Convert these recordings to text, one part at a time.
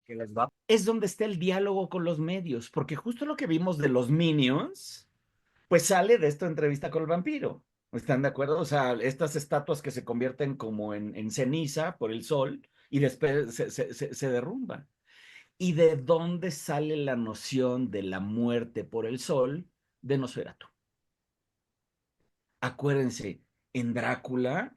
que les va. Es donde está el diálogo con los medios, porque justo lo que vimos de los Minions, pues sale de esta entrevista con el vampiro. ¿Están de acuerdo? O sea, estas estatuas que se convierten como en ceniza por el sol y después se derrumban. ¿Y de dónde sale la noción de la muerte por el sol de Nosferatu? Acuérdense, en Drácula,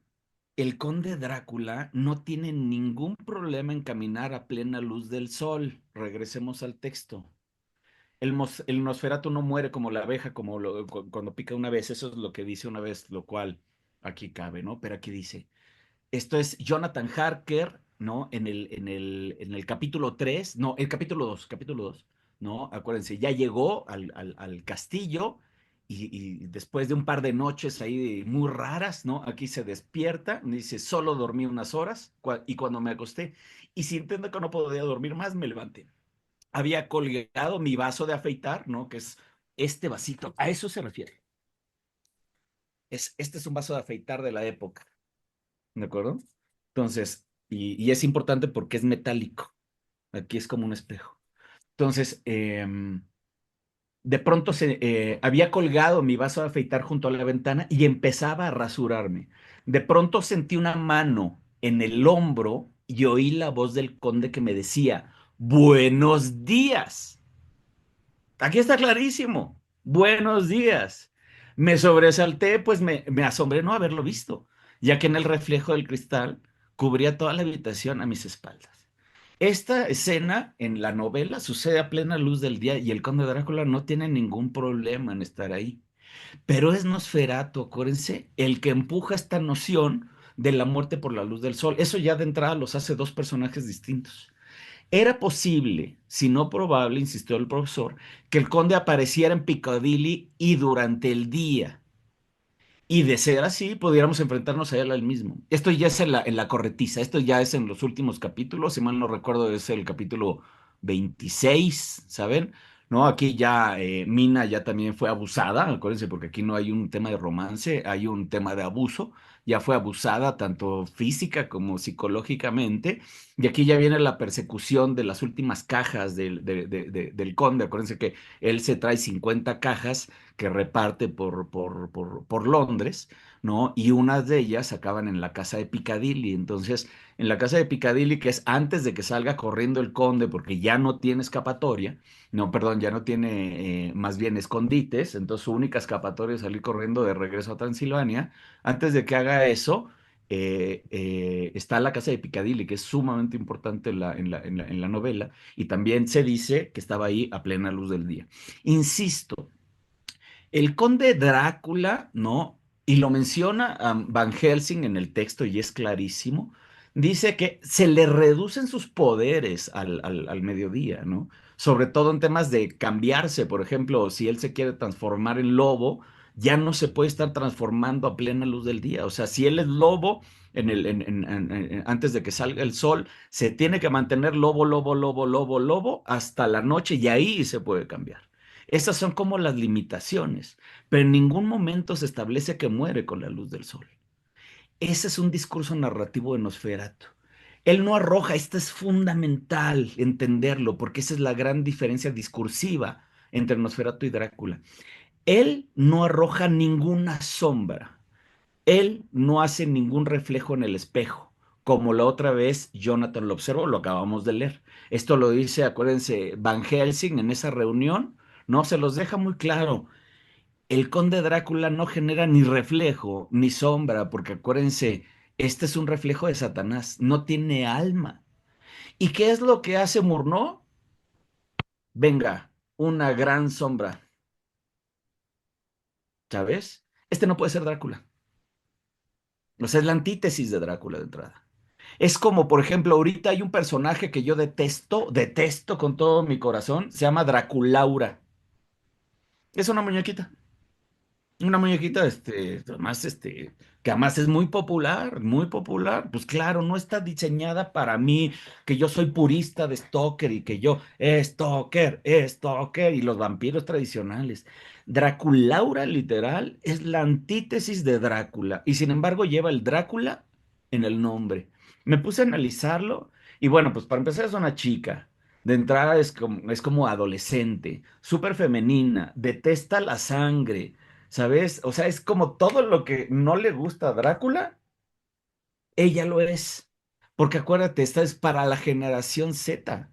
el conde Drácula no tiene ningún problema en caminar a plena luz del sol. Regresemos al texto. El Nosferatu no muere como la abeja, como cuando pica una vez. Eso es lo que dice una vez, lo cual aquí cabe, ¿no? Pero aquí dice, esto es Jonathan Harker, ¿no? En el capítulo 3, no, el capítulo 2, ¿no? Acuérdense, ya llegó al castillo y después de un par de noches ahí muy raras, ¿no? Aquí se despierta, dice, solo dormí unas horas y cuando me acosté y sintiendo que no podía dormir más, me levanté. Había colgado mi vaso de afeitar, ¿no? Que es este vasito, a eso se refiere. Este es un vaso de afeitar de la época. ¿De acuerdo? Entonces, y es importante porque es metálico. Aquí es como un espejo. Entonces, de pronto había colgado mi vaso de afeitar junto a la ventana y empezaba a rasurarme. De pronto sentí una mano en el hombro y oí la voz del conde que me decía, Buenos días. Aquí está clarísimo. Buenos días. Me sobresalté, pues me asombré no haberlo visto, ya que en el reflejo del cristal cubría toda la habitación a mis espaldas. Esta escena en la novela sucede a plena luz del día y el conde Drácula no tiene ningún problema en estar ahí. Pero es Nosferatu, acuérdense, el que empuja esta noción de la muerte por la luz del sol. Eso ya de entrada los hace dos personajes distintos. Era posible, si no probable, insistió el profesor, que el conde apareciera en Piccadilly y durante el día. Y de ser así, pudiéramos enfrentarnos a él al mismo. Esto ya es en la corretiza, esto ya es en los últimos capítulos, si mal no recuerdo, es el capítulo 26, ¿saben? No, aquí ya Mina ya también fue abusada, acuérdense, porque aquí no hay un tema de romance, hay un tema de abuso, ya fue abusada tanto física como psicológicamente, y aquí ya viene la persecución de las últimas cajas del conde, acuérdense que él se trae 50 cajas que reparte por Londres, ¿no? Y unas de ellas acaban en la casa de Piccadilly. Entonces, en la casa de Piccadilly, que es antes de que salga corriendo el conde, porque ya no tiene escapatoria, no, perdón, ya no tiene más bien escondites, entonces su única escapatoria es salir corriendo de regreso a Transilvania. Antes de que haga eso, está la casa de Piccadilly, que es sumamente importante en la novela, y también se dice que estaba ahí a plena luz del día. Insisto, el conde Drácula, ¿no? Y lo menciona Van Helsing en el texto y es clarísimo. Dice que se le reducen sus poderes al mediodía, ¿no? Sobre todo en temas de cambiarse. Por ejemplo, si él se quiere transformar en lobo, ya no se puede estar transformando a plena luz del día. O sea, si él es lobo, antes de que salga el sol, se tiene que mantener lobo, lobo, lobo, lobo, lobo hasta la noche y ahí se puede cambiar. Esas son como las limitaciones, pero en ningún momento se establece que muere con la luz del sol. Ese es un discurso narrativo de Nosferatu. Él no arroja, esto es fundamental entenderlo, porque esa es la gran diferencia discursiva entre Nosferatu y Drácula. Él no arroja ninguna sombra, él no hace ningún reflejo en el espejo, como la otra vez Jonathan lo observó, lo acabamos de leer. Esto lo dice, acuérdense, Van Helsing en esa reunión, no se los deja muy claro. El conde Drácula no genera ni reflejo ni sombra, porque acuérdense, este es un reflejo de Satanás, no tiene alma. ¿Y qué es lo que hace Murnau? Venga, una gran sombra, ¿sabes? Este no puede ser Drácula. O sea, es la antítesis de Drácula de entrada. Es como, por ejemplo, ahorita hay un personaje que yo detesto, detesto con todo mi corazón, se llama Draculaura. Es una muñequita. Una muñequita, además, que además es muy popular, muy popular. Pues claro, no está diseñada para mí, que yo soy purista de Stoker y que yo, Stoker, y los vampiros tradicionales. Draculaura, literal, es la antítesis de Drácula, y sin embargo lleva el Drácula en el nombre. Me puse a analizarlo, y bueno, pues para empezar es una chica. De entrada es como adolescente, súper femenina, detesta la sangre, ¿sabes? O sea, es como todo lo que no le gusta a Drácula, ella lo es. Porque acuérdate, esta es para la generación Z,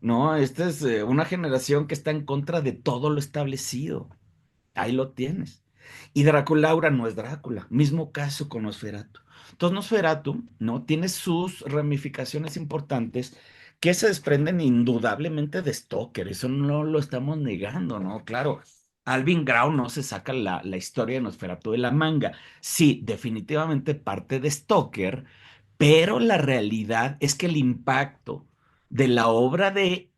¿no? Esta es una generación que está en contra de todo lo establecido. Ahí lo tienes. Y Draculaura no es Drácula. Mismo caso con Nosferatu. Entonces, Nosferatu, ¿no? Tiene sus ramificaciones importantes que se desprenden indudablemente de Stoker. Eso no lo estamos negando, ¿no? Claro, Alvin Grau no se saca la historia de Nosferatu de la manga. Sí, definitivamente parte de Stoker, pero la realidad es que el impacto de la obra de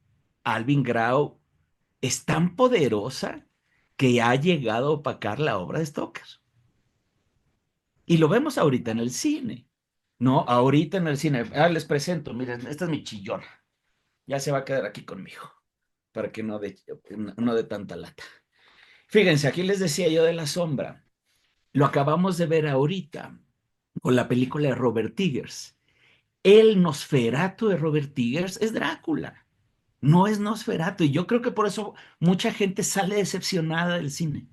Alvin Grau es tan poderosa que ha llegado a opacar la obra de Stoker. Y lo vemos ahorita en el cine, ¿no? Ahorita en el cine. Les presento, miren, esta es mi chillona. Ya se va a quedar aquí conmigo, para que no de tanta lata. Fíjense, aquí les decía yo de la sombra. Lo acabamos de ver ahorita con la película de Robert Eggers. El Nosferatu de Robert Eggers es Drácula, no es Nosferatu. Y yo creo que por eso mucha gente sale decepcionada del cine.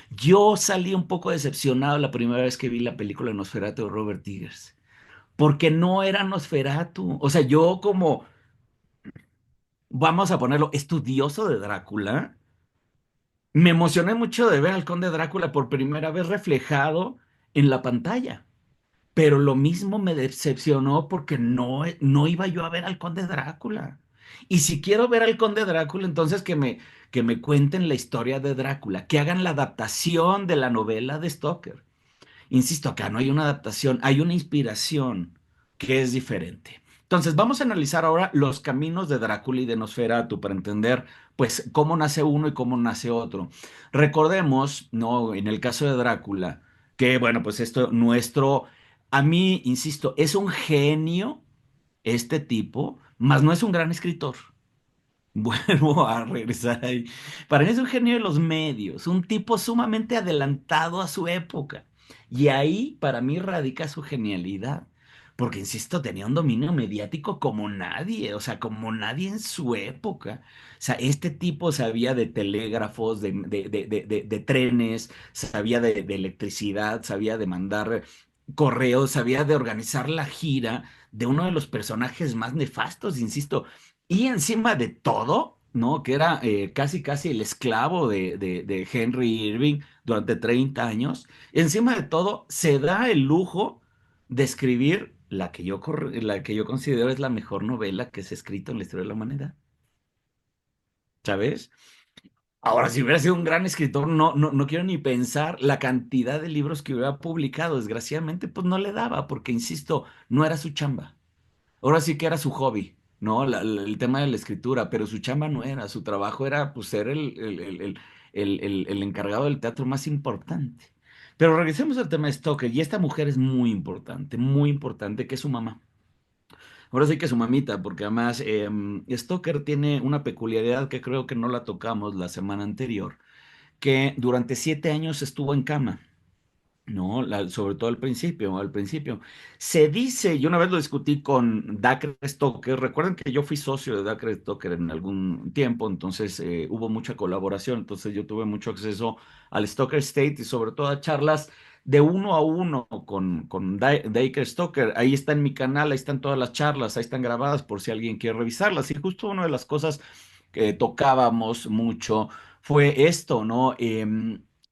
Yo salí un poco decepcionado la primera vez que vi la película Nosferatu de Robert Eggers, porque no era Nosferatu. O sea, yo como, vamos a ponerlo, estudioso de Drácula, me emocioné mucho de ver al Conde Drácula por primera vez reflejado en la pantalla. Pero lo mismo me decepcionó porque no iba yo a ver al Conde Drácula. Y si quiero ver al Conde Drácula, entonces que me cuenten la historia de Drácula, que hagan la adaptación de la novela de Stoker. Insisto, acá no hay una adaptación, hay una inspiración que es diferente. Entonces, vamos a analizar ahora los caminos de Drácula y de Nosferatu para entender, pues, cómo nace uno y cómo nace otro. Recordemos, ¿no? En el caso de Drácula, que, bueno, pues a mí, insisto, es un genio este tipo, mas no es un gran escritor. Vuelvo a regresar ahí. Para mí es un genio de los medios, un tipo sumamente adelantado a su época. Y ahí para mí radica su genialidad. Porque, insisto, tenía un dominio mediático como nadie, o sea, como nadie en su época. O sea, este tipo sabía de telégrafos, de trenes, sabía de electricidad, sabía de mandar correos, sabía de organizar la gira de uno de los personajes más nefastos, insisto, y encima de todo, ¿no? Que era casi casi el esclavo de Henry Irving durante 30 años, encima de todo se da el lujo de escribir la que yo considero es la mejor novela que se ha escrito en la historia de la humanidad, ¿sabes? Ahora, si hubiera sido un gran escritor, no quiero ni pensar la cantidad de libros que hubiera publicado. Desgraciadamente, pues no le daba, porque, insisto, no era su chamba. Ahora sí que era su hobby, ¿no? El tema de la escritura, pero su chamba no era, su trabajo era pues ser el encargado del teatro más importante. Pero regresemos al tema de Stoker, y esta mujer es muy importante, que es su mamá. Ahora sí que su mamita, porque además Stoker tiene una peculiaridad que creo que no la tocamos la semana anterior, que durante 7 años estuvo en cama. No, sobre todo al principio. Se dice, yo una vez lo discutí con Dacre Stoker, recuerden que yo fui socio de Dacre Stoker en algún tiempo, entonces hubo mucha colaboración, entonces yo tuve mucho acceso al Stoker State y sobre todo a charlas de uno a uno con Dacre Stoker. Ahí está en mi canal, ahí están todas las charlas, ahí están grabadas por si alguien quiere revisarlas. Y justo una de las cosas que tocábamos mucho fue esto, ¿no?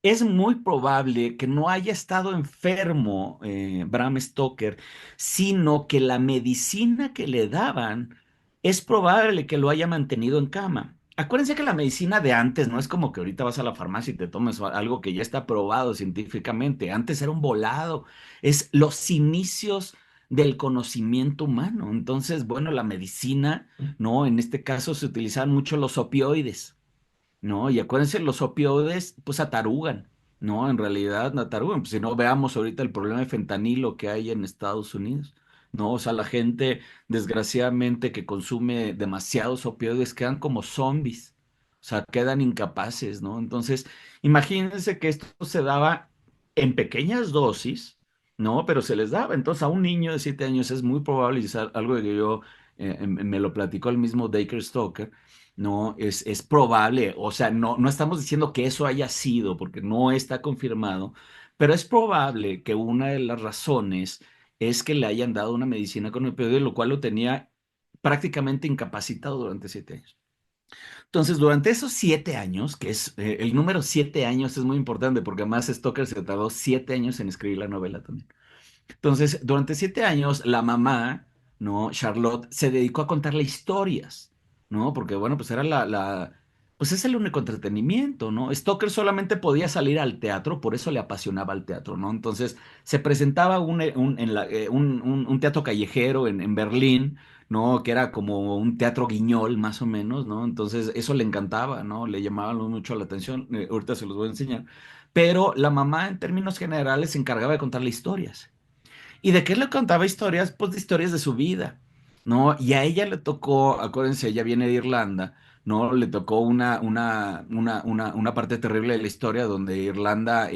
Es muy probable que no haya estado enfermo Bram Stoker, sino que la medicina que le daban es probable que lo haya mantenido en cama. Acuérdense que la medicina de antes no es como que ahorita vas a la farmacia y te tomes algo que ya está probado científicamente. Antes era un volado. Es los inicios del conocimiento humano. Entonces, bueno, la medicina, ¿no? En este caso se utilizaban mucho los opioides. No, y acuérdense, los opioides, pues atarugan, ¿no? En realidad atarugan. Pues si no, veamos ahorita el problema de fentanilo que hay en Estados Unidos, ¿no? O sea, la gente, desgraciadamente, que consume demasiados opioides quedan como zombies, o sea, quedan incapaces, ¿no? Entonces, imagínense que esto se daba en pequeñas dosis, ¿no? Pero se les daba. Entonces, a un niño de 7 años es muy probable, y es algo que yo me lo platicó el mismo Dacre Stoker, ¿no? Es probable, o sea, no estamos diciendo que eso haya sido, porque no está confirmado, pero es probable que una de las razones es que le hayan dado una medicina con opioide, lo cual lo tenía prácticamente incapacitado durante 7 años. Entonces, durante esos 7 años, que es el número 7 años es muy importante porque además Stoker se tardó 7 años en escribir la novela también. Entonces, durante 7 años, la mamá, ¿no? Charlotte, se dedicó a contarle historias, ¿no? Porque, bueno, pues era pues es el único entretenimiento, ¿no? Stoker solamente podía salir al teatro, por eso le apasionaba el teatro, ¿no? Entonces, se presentaba un teatro callejero en Berlín, ¿no? Que era como un teatro guiñol, más o menos, ¿no? Entonces, eso le encantaba, ¿no? Le llamaba mucho la atención, ahorita se los voy a enseñar. Pero la mamá, en términos generales, se encargaba de contarle historias. ¿Y de qué le contaba historias? Pues de historias de su vida, ¿no? Y a ella le tocó, acuérdense, ella viene de Irlanda, ¿no? Le tocó una parte terrible de la historia donde Irlanda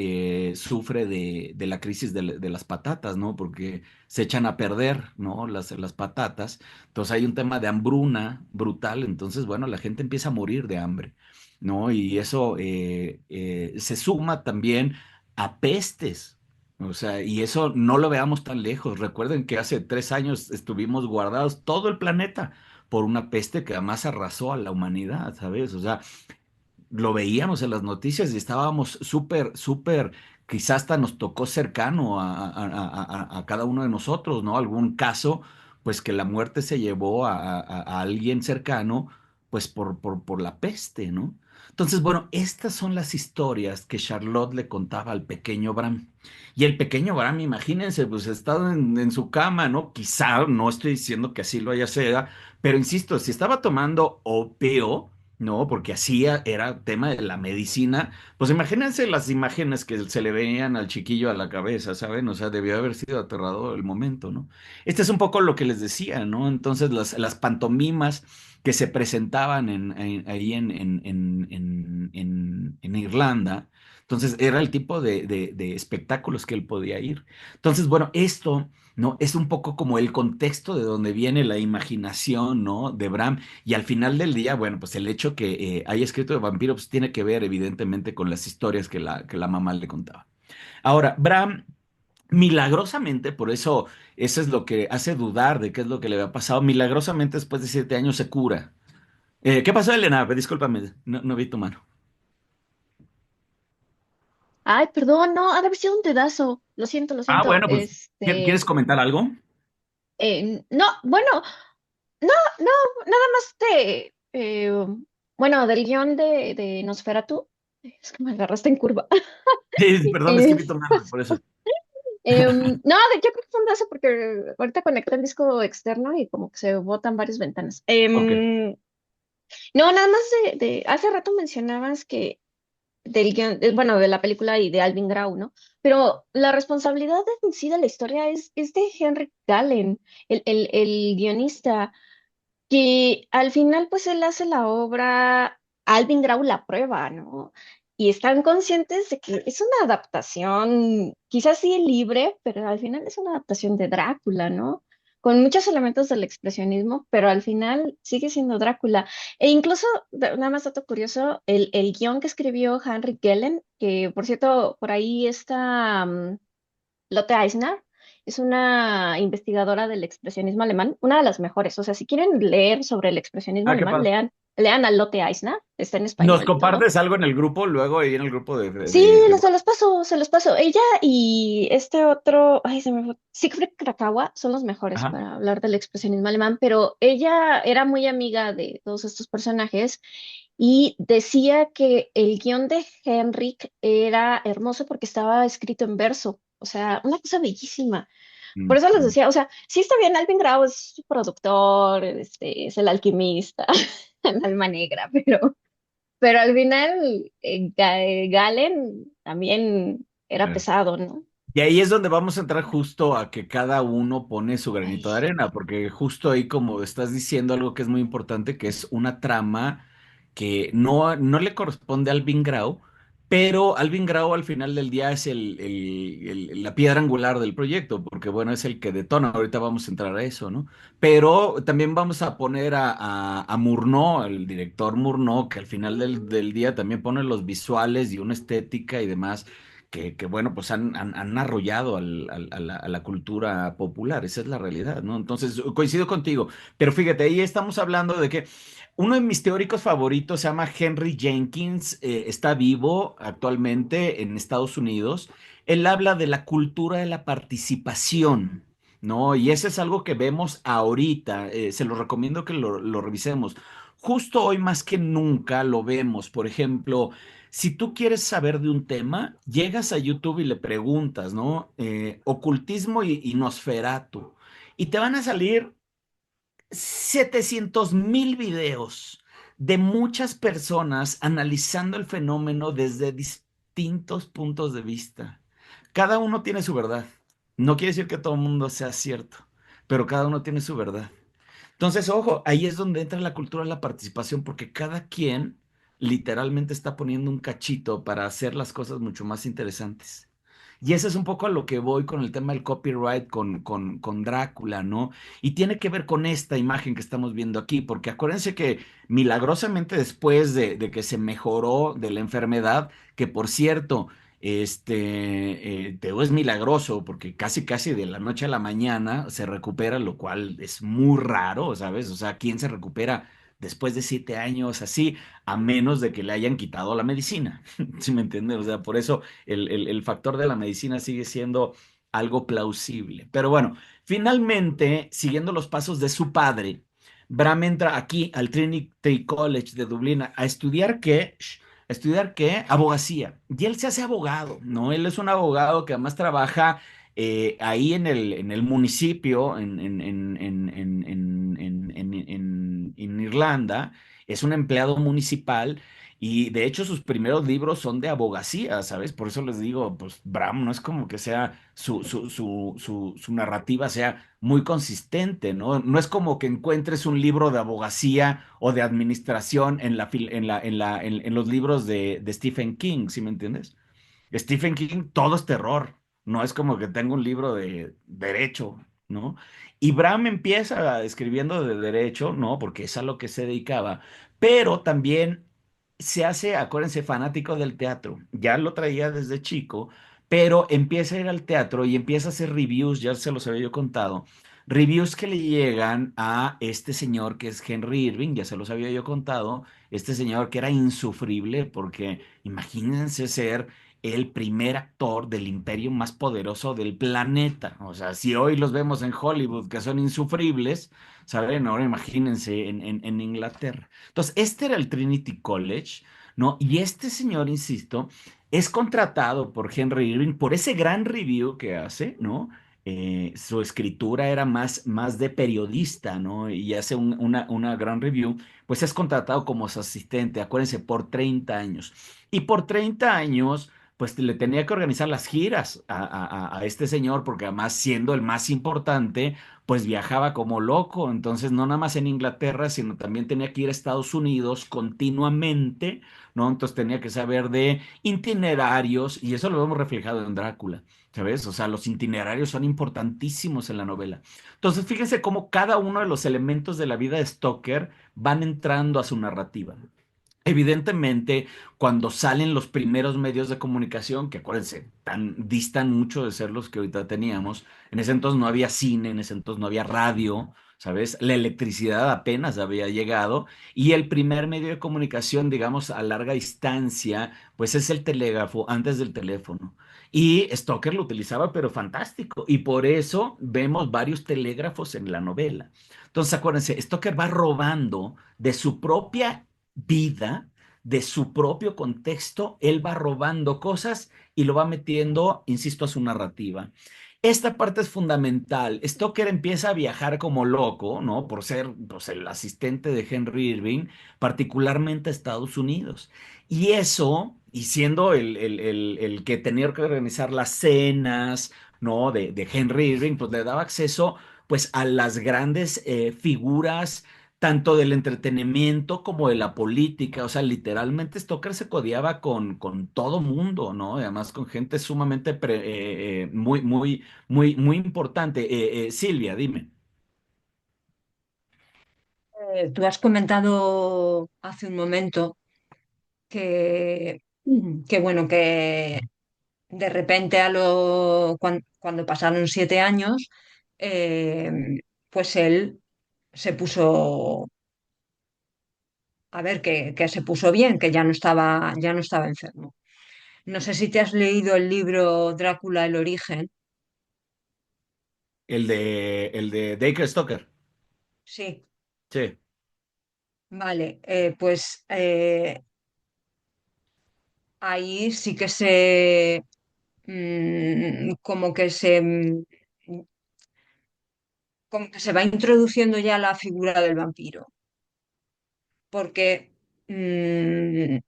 sufre de la crisis de las patatas, ¿no? Porque se echan a perder, ¿no? Las patatas. Entonces hay un tema de hambruna brutal, entonces, bueno, la gente empieza a morir de hambre, ¿no? Y eso se suma también a pestes. O sea, y eso no lo veamos tan lejos. Recuerden que hace 3 años estuvimos guardados todo el planeta por una peste que además arrasó a la humanidad, ¿sabes? O sea, lo veíamos en las noticias y estábamos súper, súper, quizás hasta nos tocó cercano a cada uno de nosotros, ¿no? Algún caso, pues que la muerte se llevó a alguien cercano, pues por la peste, ¿no? Entonces, bueno, estas son las historias que Charlotte le contaba al pequeño Bram. Y el pequeño Bram, imagínense, pues estaba en su cama, ¿no? Quizá, no estoy diciendo que así lo haya sido, pero insisto, si estaba tomando opio, no, porque así era tema de la medicina. Pues imagínense las imágenes que se le venían al chiquillo a la cabeza, ¿saben? O sea, debió haber sido aterrador el momento, ¿no? Este es un poco lo que les decía, ¿no? Entonces, las pantomimas que se presentaban ahí en Irlanda, entonces era el tipo de espectáculos que él podía ir. Entonces, bueno, esto, ¿no? Es un poco como el contexto de donde viene la imaginación, ¿no? De Bram. Y al final del día, bueno, pues el hecho que haya escrito de vampiro, pues tiene que ver evidentemente con las historias que la mamá le contaba. Ahora, Bram, milagrosamente, por eso es lo que hace dudar de qué es lo que le había pasado, milagrosamente después de 7 años se cura. ¿Qué pasó, Elena? Discúlpame, no vi tu mano. Ay, perdón, no, ha de haber sido un dedazo. Lo siento, lo Ah, siento. bueno, pues, ¿quieres comentar algo? No, bueno, no, no, nada más bueno, del guión de Nosferatu. Es que me agarraste en curva. Sí, perdón, es que Eh, vi tu mano, por eso. no, yo creo que fue un dedazo porque ahorita conecté el disco externo y como que se botan varias ventanas. Ok. No, nada más hace rato mencionabas que del guion, bueno, de la película y de Alvin Grau, ¿no? Pero la responsabilidad en sí de la historia es de Henrik Gallen, el guionista, que al final pues él hace la obra, Alvin Grau la prueba, ¿no? Y están conscientes de que es una adaptación, quizás sí libre, pero al final es una adaptación de Drácula, ¿no? Con muchos elementos del expresionismo, pero al final sigue siendo Drácula. E incluso, nada más dato curioso, el guión que escribió Henrik Gellen, que por cierto, por ahí está Lotte Eisner, es una investigadora del expresionismo alemán, una de las mejores. O sea, si quieren leer sobre el expresionismo Ah, qué alemán, padre. lean a Lotte Eisner, está en ¿Nos español y todo. compartes algo en el grupo? Luego ahí en el grupo de, Sí, de, de- se los paso, se los paso. Ella y este otro, ay, se me fue, Siegfried Krakawa son los mejores Ajá. para hablar del expresionismo alemán, pero ella era muy amiga de todos estos personajes y decía que el guión de Henrik era hermoso porque estaba escrito en verso, o sea, una cosa bellísima. Por eso les Mm. decía, o sea, sí está bien, Alvin Grau es su productor, es el alquimista, el alma negra, pero al final Galen también era Eh. pesado, ¿no? Y ahí es donde vamos a entrar justo a que cada uno pone su Ay, granito de arena, porque justo ahí como estás diciendo algo que es muy importante, que es una trama que no le corresponde al Grau, Pero Alvin Grau al final del día es la piedra angular del proyecto, porque bueno, es el que detona. Ahorita vamos a entrar a eso, ¿no? Pero también vamos a poner a Murnau, el director Murnau, que al final del día también pone los visuales y una estética y demás, que bueno, pues han arrollado a la cultura popular. Esa es la realidad, ¿no? Entonces, coincido contigo. Pero fíjate, ahí estamos hablando de que uno de mis teóricos favoritos se llama Henry Jenkins, está vivo actualmente en Estados Unidos. Él habla de la cultura de la participación, ¿no? Y eso es algo que vemos ahorita, se lo recomiendo que lo revisemos. Justo hoy más que nunca lo vemos. Por ejemplo, si tú quieres saber de un tema, llegas a YouTube y le preguntas, ¿no? Ocultismo y Nosferatu. Y te van a salir 700,000 videos de muchas personas analizando el fenómeno desde distintos puntos de vista. Cada uno tiene su verdad. No quiere decir que todo el mundo sea cierto, pero cada uno tiene su verdad. Entonces, ojo, ahí es donde entra la cultura de la participación, porque cada quien literalmente está poniendo un cachito para hacer las cosas mucho más interesantes. Y eso es un poco a lo que voy con el tema del copyright, con Drácula, ¿no? Y tiene que ver con esta imagen que estamos viendo aquí, porque acuérdense que milagrosamente después de que se mejoró de la enfermedad, que por cierto, Teo es milagroso porque casi casi de la noche a la mañana se recupera, lo cual es muy raro, ¿sabes? O sea, ¿quién se recupera después de 7 años así? A menos de que le hayan quitado la medicina, ¿sí me entiendes? O sea, por eso el factor de la medicina sigue siendo algo plausible. Pero bueno, finalmente, siguiendo los pasos de su padre, Bram entra aquí al Trinity College de Dublín a estudiar qué. ¿Estudiar qué? Abogacía. Y él se hace abogado, ¿no? Él es un abogado que además trabaja ahí en el municipio, en Irlanda. Es un empleado municipal y de hecho sus primeros libros son de abogacía, ¿sabes? Por eso les digo, pues Bram no es como que sea su narrativa sea muy consistente, ¿no? No es como que encuentres un libro de abogacía o de administración en los libros de Stephen King, ¿sí me entiendes? Stephen King, todo es terror, no es como que tenga un libro de derecho, ¿no? Y Bram empieza escribiendo de derecho, ¿no? Porque es a lo que se dedicaba, pero también se hace, acuérdense, fanático del teatro. Ya lo traía desde chico, pero empieza a ir al teatro y empieza a hacer reviews, ya se los había yo contado, reviews que le llegan a este señor que es Henry Irving, ya se los había yo contado, este señor que era insufrible, porque imagínense ser el primer actor del imperio más poderoso del planeta. O sea, si hoy los vemos en Hollywood que son insufribles, ¿saben? Ahora imagínense en Inglaterra. Entonces, este era el Trinity College, ¿no? Y este señor, insisto, es contratado por Henry Irving por ese gran review que hace, ¿no? Su escritura era más de periodista, ¿no? Y hace una gran review, pues es contratado como su asistente, acuérdense, por 30 años. Y por 30 años pues le tenía que organizar las giras a este señor, porque además siendo el más importante, pues viajaba como loco. Entonces, no nada más en Inglaterra, sino también tenía que ir a Estados Unidos continuamente, ¿no? Entonces tenía que saber de itinerarios, y eso lo vemos reflejado en Drácula, ¿sabes? O sea, los itinerarios son importantísimos en la novela. Entonces, fíjense cómo cada uno de los elementos de la vida de Stoker van entrando a su narrativa. Evidentemente, cuando salen los primeros medios de comunicación, que acuérdense, distan mucho de ser los que ahorita teníamos, en ese entonces no había cine, en ese entonces no había radio, ¿sabes? La electricidad apenas había llegado y el primer medio de comunicación, digamos, a larga distancia, pues es el telégrafo antes del teléfono. Y Stoker lo utilizaba, pero fantástico. Y por eso vemos varios telégrafos en la novela. Entonces, acuérdense, Stoker va robando de su propia vida, de su propio contexto, él va robando cosas y lo va metiendo, insisto, a su narrativa. Esta parte es fundamental. Stoker empieza a viajar como loco, ¿no? Por ser pues, el asistente de Henry Irving, particularmente a Estados Unidos. Y eso, y siendo el que tenía que organizar las cenas, ¿no? De Henry Irving, pues le daba acceso, pues, a las grandes figuras tanto del entretenimiento como de la política. O sea, literalmente Stoker se codeaba con todo mundo, ¿no? Y además con gente sumamente muy, muy, muy, muy importante. Silvia, dime. Tú has comentado hace un momento que, que bueno, que de repente cuando pasaron 7 años, eh, pues él se puso, a ver, que se puso bien, que ya no estaba enfermo. No sé si te has leído el libro Drácula, el origen. El de Dacre Stoker. Sí, Sí, vale, pues ahí sí que se, como que se, como que se va introduciendo ya la figura del vampiro, porque en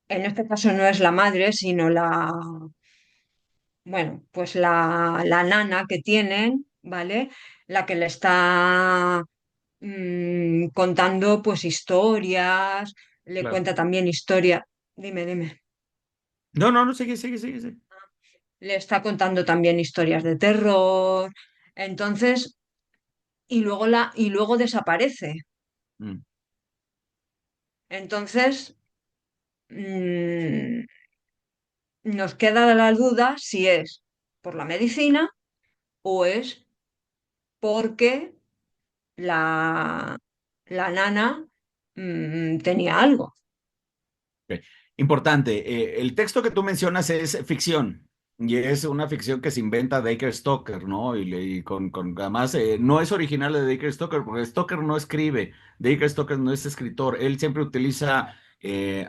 este caso no es la madre, sino bueno, pues la nana que tienen, ¿vale? La que le está contando pues historias, le claro. cuenta también historia. Dime, dime. No, no, no, sigue, sigue, sigue, sigue. Le está contando también historias de terror. Entonces, y luego desaparece. Mm, Entonces, mm, nos queda la duda si es por la medicina o es porque la, la nana tenía algo. ok. Importante, el texto que tú mencionas es ficción y es una ficción que se inventa Dacre Stoker, ¿no? Además, no es original de Dacre Stoker porque Stoker no escribe, Dacre Stoker no es escritor, él siempre utiliza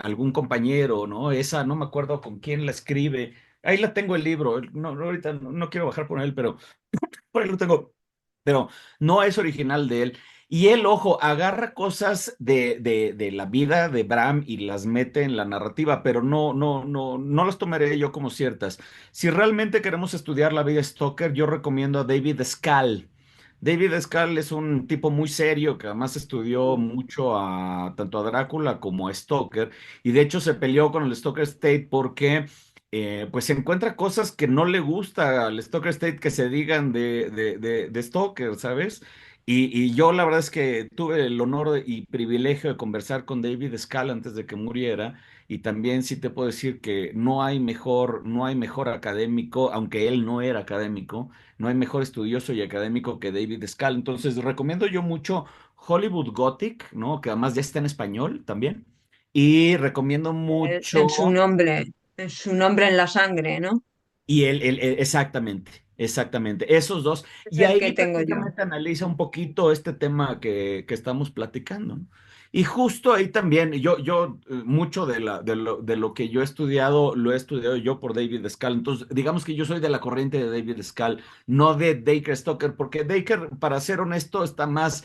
algún compañero, ¿no? Esa, no me acuerdo con quién la escribe, ahí la tengo el libro, no, ahorita no quiero bajar por él, pero por ahí lo tengo, pero no es original de él. Y él, ojo, agarra cosas de la vida de Bram y las mete en la narrativa, pero no las tomaré yo como ciertas. Si realmente queremos estudiar la vida de Stoker, yo recomiendo a David Skal. David Skal es un tipo muy serio que además estudió mucho tanto a Drácula como a Stoker y de hecho se peleó con el Stoker State porque pues se encuentra cosas que no le gusta al Stoker State que se digan de Stoker, ¿sabes? Y yo la verdad es que tuve el honor y privilegio de conversar con David Scala antes de que muriera y también sí te puedo decir que no hay mejor académico, aunque él no era académico, no hay mejor estudioso y académico que David Scala. Entonces recomiendo yo mucho Hollywood Gothic, ¿no? Que además ya está en español también. Y recomiendo mucho En su nombre en la sangre, ¿no? exactamente, exactamente, esos dos. Es Y el ahí que tengo yo. precisamente analiza un poquito este tema que estamos platicando, ¿no? Y justo ahí también, mucho de lo que yo he estudiado, lo he estudiado yo por David Skal. Entonces, digamos que yo soy de la corriente de David Skal, no de Dacre Stoker, porque Dacre, para ser honesto, está más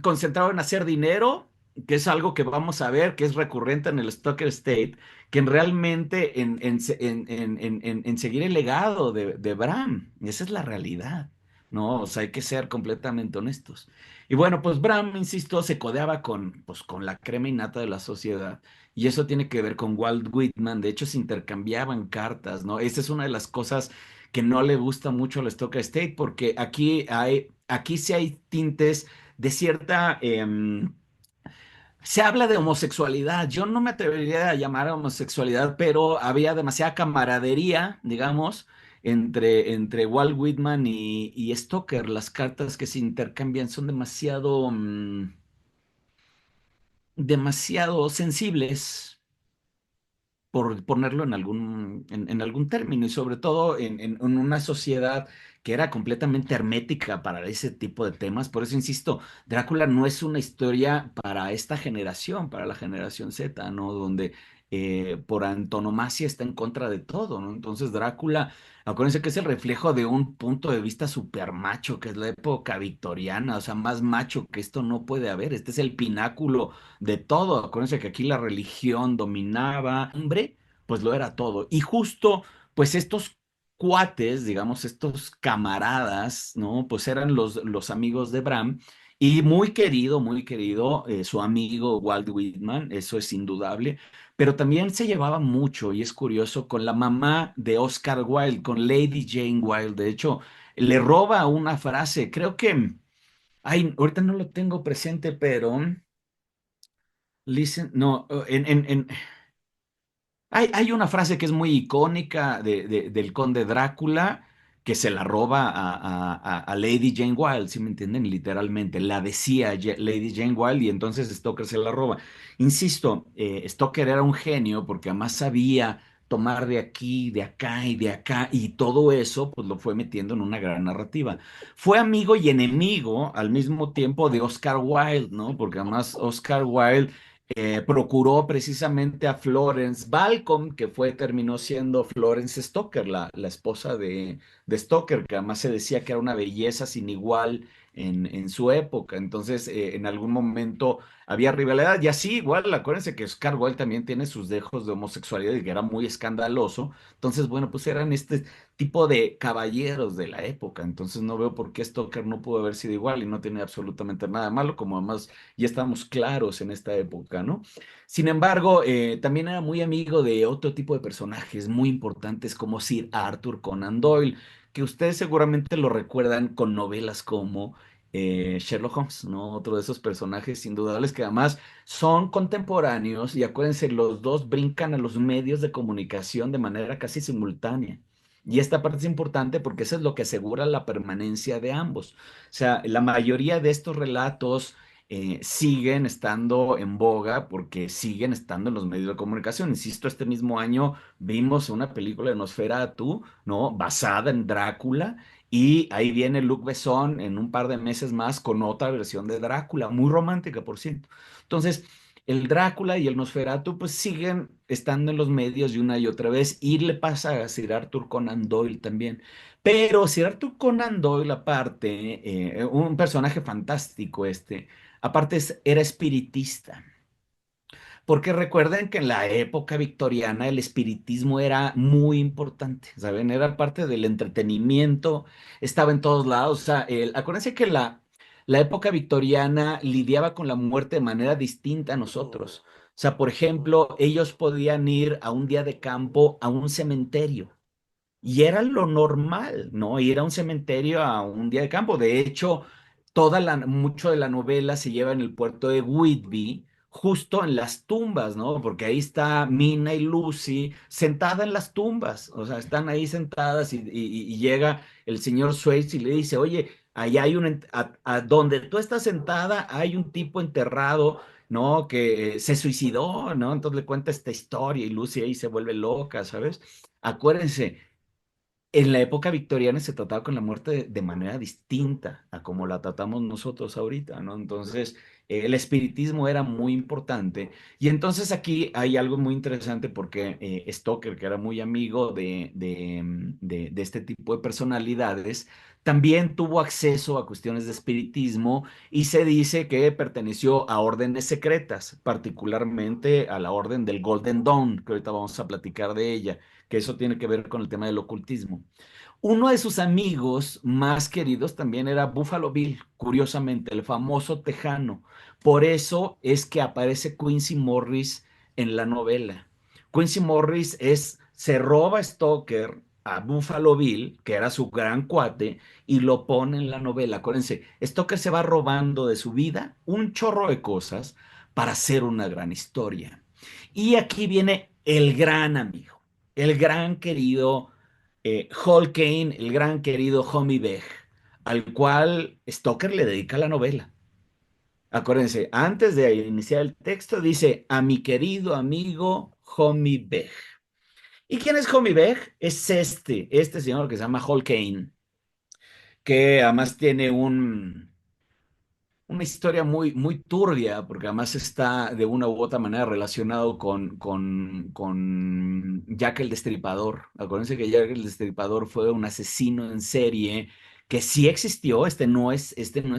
concentrado en hacer dinero, que es algo que vamos a ver, que es recurrente en el Stoker State, que realmente en seguir el legado de Bram. Esa es la realidad, ¿no? O sea, hay que ser completamente honestos. Y bueno, pues Bram, insisto, se codeaba con la crema innata de la sociedad. Y eso tiene que ver con Walt Whitman. De hecho, se intercambiaban cartas, ¿no? Esa es una de las cosas que no le gusta mucho al Stoker State, porque aquí sí hay tintes de cierta, se habla de homosexualidad. Yo no me atrevería a llamar a homosexualidad, pero había demasiada camaradería, digamos, entre Walt Whitman y Stoker. Las cartas que se intercambian son demasiado sensibles por ponerlo en algún término, y sobre todo en una sociedad que era completamente hermética para ese tipo de temas. Por eso insisto, Drácula no es una historia para esta generación, para la generación Z, ¿no? Donde por antonomasia está en contra de todo, ¿no? Entonces Drácula, acuérdense que es el reflejo de un punto de vista super macho, que es la época victoriana. O sea, más macho que esto no puede haber. Este es el pináculo de todo. Acuérdense que aquí la religión dominaba, hombre, pues lo era todo. Y justo, pues estos cuates, digamos, estos camaradas, ¿no? Pues eran los amigos de Bram Y muy querido, su amigo Walt Whitman, eso es indudable, pero también se llevaba mucho, y es curioso, con la mamá de Oscar Wilde, con Lady Jane Wilde. De hecho, le roba una frase, creo que, ay, ahorita no lo tengo presente, pero, listen, no, hay una frase que es muy icónica del conde Drácula que se la roba a Lady Jane Wilde, ¿sí me entienden? Literalmente, la decía Lady Jane Wilde y entonces Stoker se la roba. Insisto, Stoker era un genio porque además sabía tomar de aquí, de acá y de acá y todo eso pues lo fue metiendo en una gran narrativa. Fue amigo y enemigo al mismo tiempo de Oscar Wilde, ¿no? Porque además Oscar Wilde procuró precisamente a Florence Balcom, que terminó siendo Florence Stoker, la esposa de Stoker, que además se decía que era una belleza sin igual en su época. Entonces, en algún momento había rivalidad. Y así, igual, acuérdense que Oscar Wilde también tiene sus dejos de homosexualidad y que era muy escandaloso. Entonces, bueno, pues eran este tipo de caballeros de la época. Entonces, no veo por qué Stoker no pudo haber sido igual y no tiene absolutamente nada de malo, como además ya estábamos claros en esta época, ¿no? Sin embargo, también era muy amigo de otro tipo de personajes muy importantes como Sir Arthur Conan Doyle, que ustedes seguramente lo recuerdan con novelas como Sherlock Holmes, ¿no? Otro de esos personajes indudables que además son contemporáneos y acuérdense, los dos brincan a los medios de comunicación de manera casi simultánea. Y esta parte es importante porque eso es lo que asegura la permanencia de ambos. O sea, la mayoría de estos relatos siguen estando en boga porque siguen estando en los medios de comunicación. Insisto, este mismo año vimos una película de Nosferatu, ¿no? Basada en Drácula, y ahí viene Luc Besson en un par de meses más con otra versión de Drácula, muy romántica, por cierto. Entonces, el Drácula y el Nosferatu pues siguen estando en los medios y una y otra vez, y le pasa a Sir Arthur Conan Doyle también. Pero Sir Arthur Conan Doyle, aparte, un personaje fantástico aparte era espiritista, porque recuerden que en la época victoriana el espiritismo era muy importante, ¿saben? Era parte del entretenimiento, estaba en todos lados. O sea, acuérdense que la época victoriana lidiaba con la muerte de manera distinta a nosotros. O sea, por ejemplo, ellos podían ir a un día de campo a un cementerio. Y era lo normal, ¿no? Ir a un cementerio a un día de campo. De hecho, mucho de la novela se lleva en el puerto de Whitby, justo en las tumbas, ¿no? Porque ahí está Mina y Lucy sentadas en las tumbas. O sea, están ahí sentadas y llega el señor Swayze y le dice, oye, allá hay donde tú estás sentada hay un tipo enterrado, ¿no? Que se suicidó, ¿no? Entonces le cuenta esta historia y Lucy ahí se vuelve loca, ¿sabes? Acuérdense, en la época victoriana se trataba con la muerte de manera distinta a como la tratamos nosotros ahorita, ¿no? Entonces, el espiritismo era muy importante. Y entonces aquí hay algo muy interesante porque Stoker, que era muy amigo de este tipo de personalidades, también tuvo acceso a cuestiones de espiritismo y se dice que perteneció a órdenes secretas, particularmente a la orden del Golden Dawn, que ahorita vamos a platicar de ella, que eso tiene que ver con el tema del ocultismo. Uno de sus amigos más queridos también era Buffalo Bill, curiosamente, el famoso tejano. Por eso es que aparece Quincy Morris en la novela. Quincy Morris se roba a Stoker a Buffalo Bill, que era su gran cuate, y lo pone en la novela. Acuérdense, Stoker se va robando de su vida un chorro de cosas para hacer una gran historia. Y aquí viene el gran amigo, el gran querido Hall Caine, el gran querido Homie Beg, al cual Stoker le dedica la novela. Acuérdense, antes de iniciar el texto dice a mi querido amigo Homie Beg. ¿Y quién es Homie Beg? Es este señor que se llama Hall Caine, que además tiene una historia muy, muy turbia, porque además está de una u otra manera relacionado con Jack el Destripador. Acuérdense que Jack el Destripador fue un asesino en serie que sí existió, este no es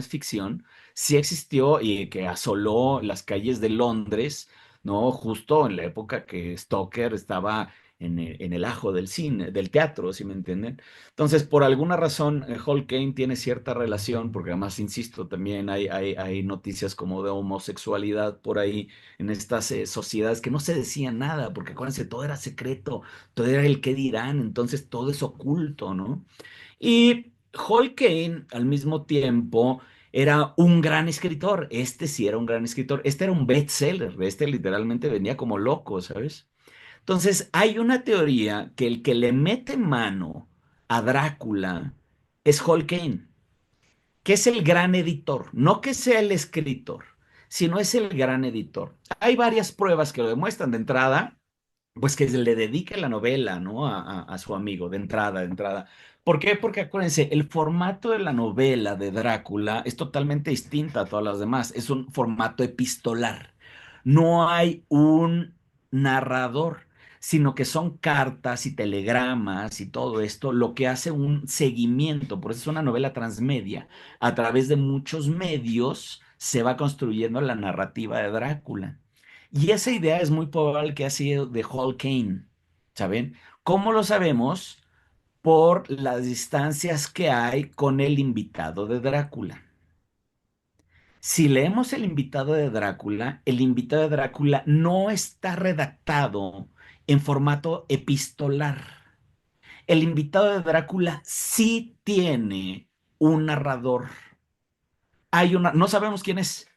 ficción, sí existió y que asoló las calles de Londres, ¿no? Justo en la época que Stoker estaba en el ajo del cine, del teatro, ¿sí me entienden? Entonces, por alguna razón, Hall Caine tiene cierta relación, porque además, insisto, también hay noticias como de homosexualidad por ahí en estas sociedades que no se decía nada, porque acuérdense, todo era secreto, todo era el qué dirán, entonces todo es oculto, ¿no? Y Hall Caine, al mismo tiempo, era un gran escritor. Este sí era un gran escritor. Este era un bestseller. Este literalmente venía como loco, ¿sabes? Entonces, hay una teoría que el que le mete mano a Drácula es Hall Caine, que es el gran editor. No que sea el escritor, sino es el gran editor. Hay varias pruebas que lo demuestran de entrada pues que le dedique la novela, ¿no? A su amigo, de entrada. ¿Por qué? Porque acuérdense, el formato de la novela de Drácula es totalmente distinta a todas las demás. Es un formato epistolar. No hay un narrador, sino que son cartas y telegramas y todo esto, lo que hace un seguimiento. Por eso es una novela transmedia. A través de muchos medios se va construyendo la narrativa de Drácula. Y esa idea es muy probable que ha sido de Hall Caine, ¿saben? ¿Cómo lo sabemos? Por las distancias que hay con el invitado de Drácula. Si leemos el invitado de Drácula no está redactado en formato epistolar. El invitado de Drácula sí tiene un narrador. No sabemos quién es.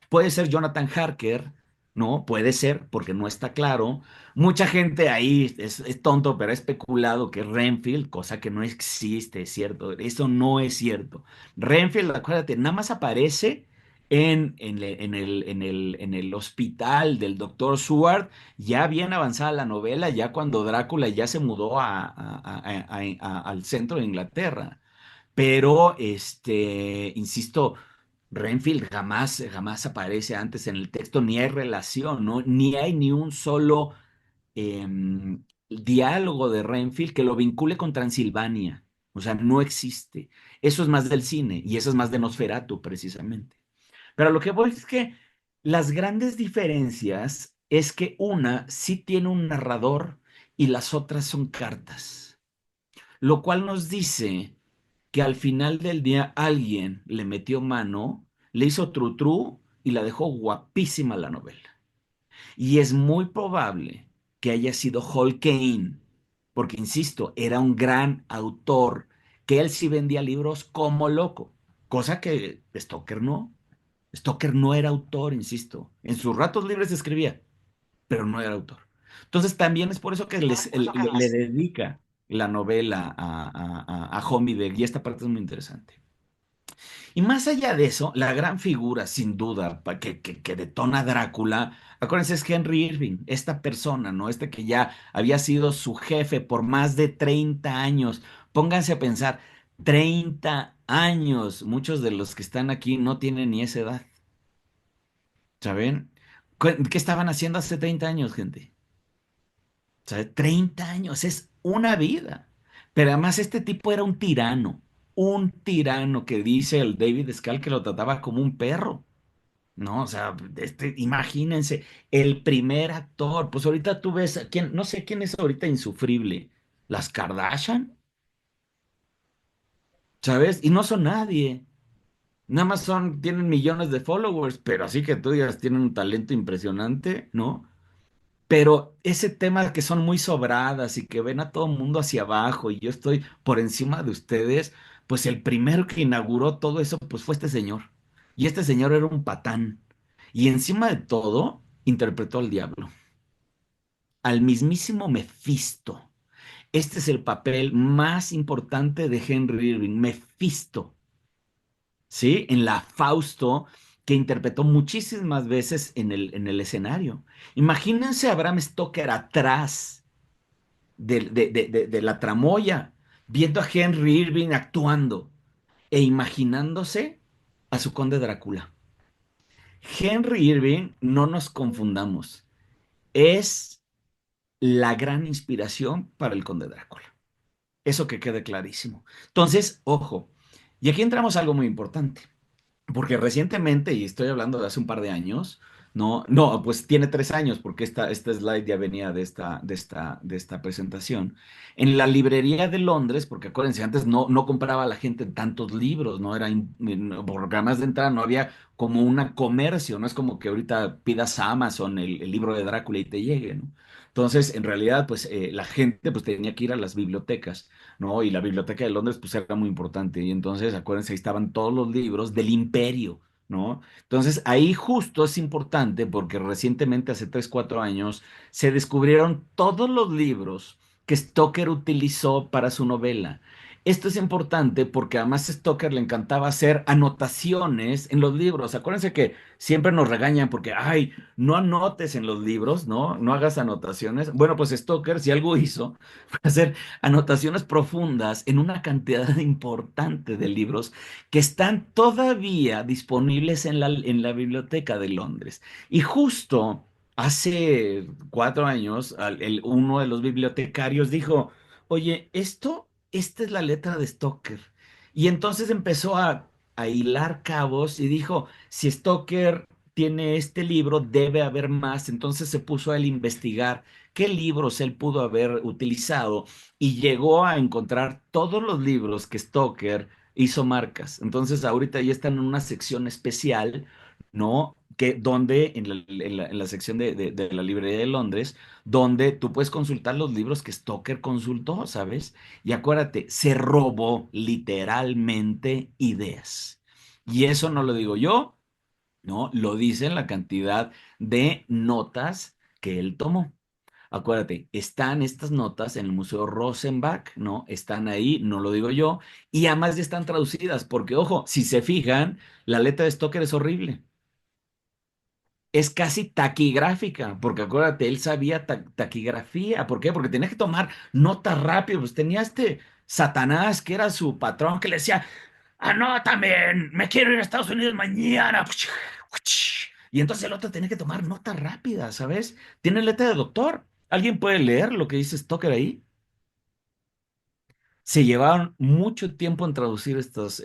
Puede ser Jonathan Harker, ¿no? Puede ser, porque no está claro. Mucha gente ahí es tonto, pero ha especulado que Renfield, cosa que no existe, es cierto. Eso no es cierto. Renfield, acuérdate, nada más aparece en el hospital del doctor Seward, ya bien avanzada la novela, ya cuando Drácula ya se mudó al centro de Inglaterra. Pero, insisto, Renfield jamás aparece antes en el texto, ni hay relación, ¿no? Ni hay ni un solo diálogo de Renfield que lo vincule con Transilvania. O sea, no existe. Eso es más del cine y eso es más de Nosferatu, precisamente. Pero lo que voy es que las grandes diferencias es que una sí tiene un narrador y las otras son cartas, lo cual nos dice que al final del día alguien le metió mano, le hizo tru tru y la dejó guapísima la novela. Y es muy probable que haya sido Hall Caine, porque insisto, era un gran autor, que él sí vendía libros como loco, cosa que Stoker no. Stoker no era autor, insisto. En sus ratos libres escribía, pero no era autor. Entonces también es por eso que le dedica la novela a Homideg y esta parte es muy interesante. Y más allá de eso, la gran figura, sin duda, que detona a Drácula, acuérdense, es Henry Irving, esta persona, ¿no? Este que ya había sido su jefe por más de 30 años. Pónganse a pensar, 30 años. Muchos de los que están aquí no tienen ni esa edad, ¿saben? ¿Qué estaban haciendo hace 30 años, gente? ¿Sabes? 30 años, es una vida. Pero además este tipo era un tirano que dice el David Scal que lo trataba como un perro, ¿no? O sea, imagínense, el primer actor, pues ahorita tú ves, quién, no sé quién es ahorita insufrible, las Kardashian, ¿sabes? Y no son nadie, nada más tienen millones de followers, pero así que tú digas, tienen un talento impresionante, ¿no? Pero ese tema de que son muy sobradas y que ven a todo el mundo hacia abajo y yo estoy por encima de ustedes, pues el primero que inauguró todo eso, pues fue este señor. Y este señor era un patán. Y encima de todo, interpretó al diablo, al mismísimo Mefisto. Este es el papel más importante de Henry Irving, Mefisto. ¿Sí? En la Fausto, que interpretó muchísimas veces en el escenario. Imagínense a Bram Stoker atrás de la tramoya, viendo a Henry Irving actuando e imaginándose a su conde Drácula. Henry Irving, no nos confundamos, es la gran inspiración para el conde Drácula. Eso que quede clarísimo. Entonces, ojo, y aquí entramos a algo muy importante. Porque recientemente, y estoy hablando de hace un par de años, No, no, pues tiene 3 años porque esta slide ya venía de esta presentación. En la librería de Londres, porque acuérdense, antes no compraba la gente tantos libros, no era, porque además de entrada no había como un comercio, no es como que ahorita pidas a Amazon el libro de Drácula y te llegue, ¿no? Entonces, en realidad, pues la gente pues tenía que ir a las bibliotecas, ¿no? Y la biblioteca de Londres pues era muy importante. Y entonces, acuérdense, ahí estaban todos los libros del imperio, ¿no? Entonces, ahí justo es importante porque recientemente, hace 3 4 años, se descubrieron todos los libros que Stoker utilizó para su novela. Esto es importante porque además a Stoker le encantaba hacer anotaciones en los libros. Acuérdense que siempre nos regañan porque, ay, no anotes en los libros, ¿no? No hagas anotaciones. Bueno, pues Stoker, si algo hizo, fue hacer anotaciones profundas en una cantidad importante de libros que están todavía disponibles en la Biblioteca de Londres. Y justo hace 4 años, uno de los bibliotecarios dijo, oye, esta es la letra de Stoker. Y entonces empezó a hilar cabos y dijo, si Stoker tiene este libro, debe haber más. Entonces se puso a él investigar qué libros él pudo haber utilizado y llegó a encontrar todos los libros que Stoker hizo marcas. Entonces ahorita ya están en una sección especial, ¿no? Que donde en la sección de la librería de Londres, donde tú puedes consultar los libros que Stoker consultó, ¿sabes? Y acuérdate, se robó literalmente ideas. Y eso no lo digo yo, ¿no? Lo dice la cantidad de notas que él tomó. Acuérdate, están estas notas en el Museo Rosenbach, ¿no? Están ahí, no lo digo yo, y además ya están traducidas, porque ojo, si se fijan, la letra de Stoker es horrible. Es casi taquigráfica, porque acuérdate, él sabía taquigrafía. ¿Por qué? Porque tenía que tomar notas rápido. Pues tenía este Satanás, que era su patrón, que le decía, anótame, me quiero ir a Estados Unidos mañana. Y entonces el otro tenía que tomar notas rápidas, ¿sabes? Tiene letra de doctor. ¿Alguien puede leer lo que dice Stoker ahí? Se llevaron mucho tiempo en traducir estas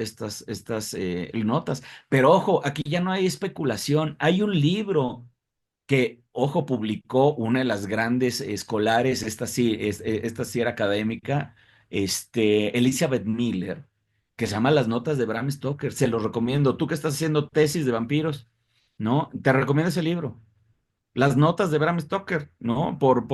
notas. Pero ojo, aquí ya no hay especulación. Hay un libro que, ojo, publicó una de las grandes escolares, esta sí era académica, Elizabeth Miller, que se llama Las notas de Bram Stoker. Se los recomiendo. Tú que estás haciendo tesis de vampiros, ¿no? Te recomiendo ese libro. Las notas de Bram Stoker, ¿no? Por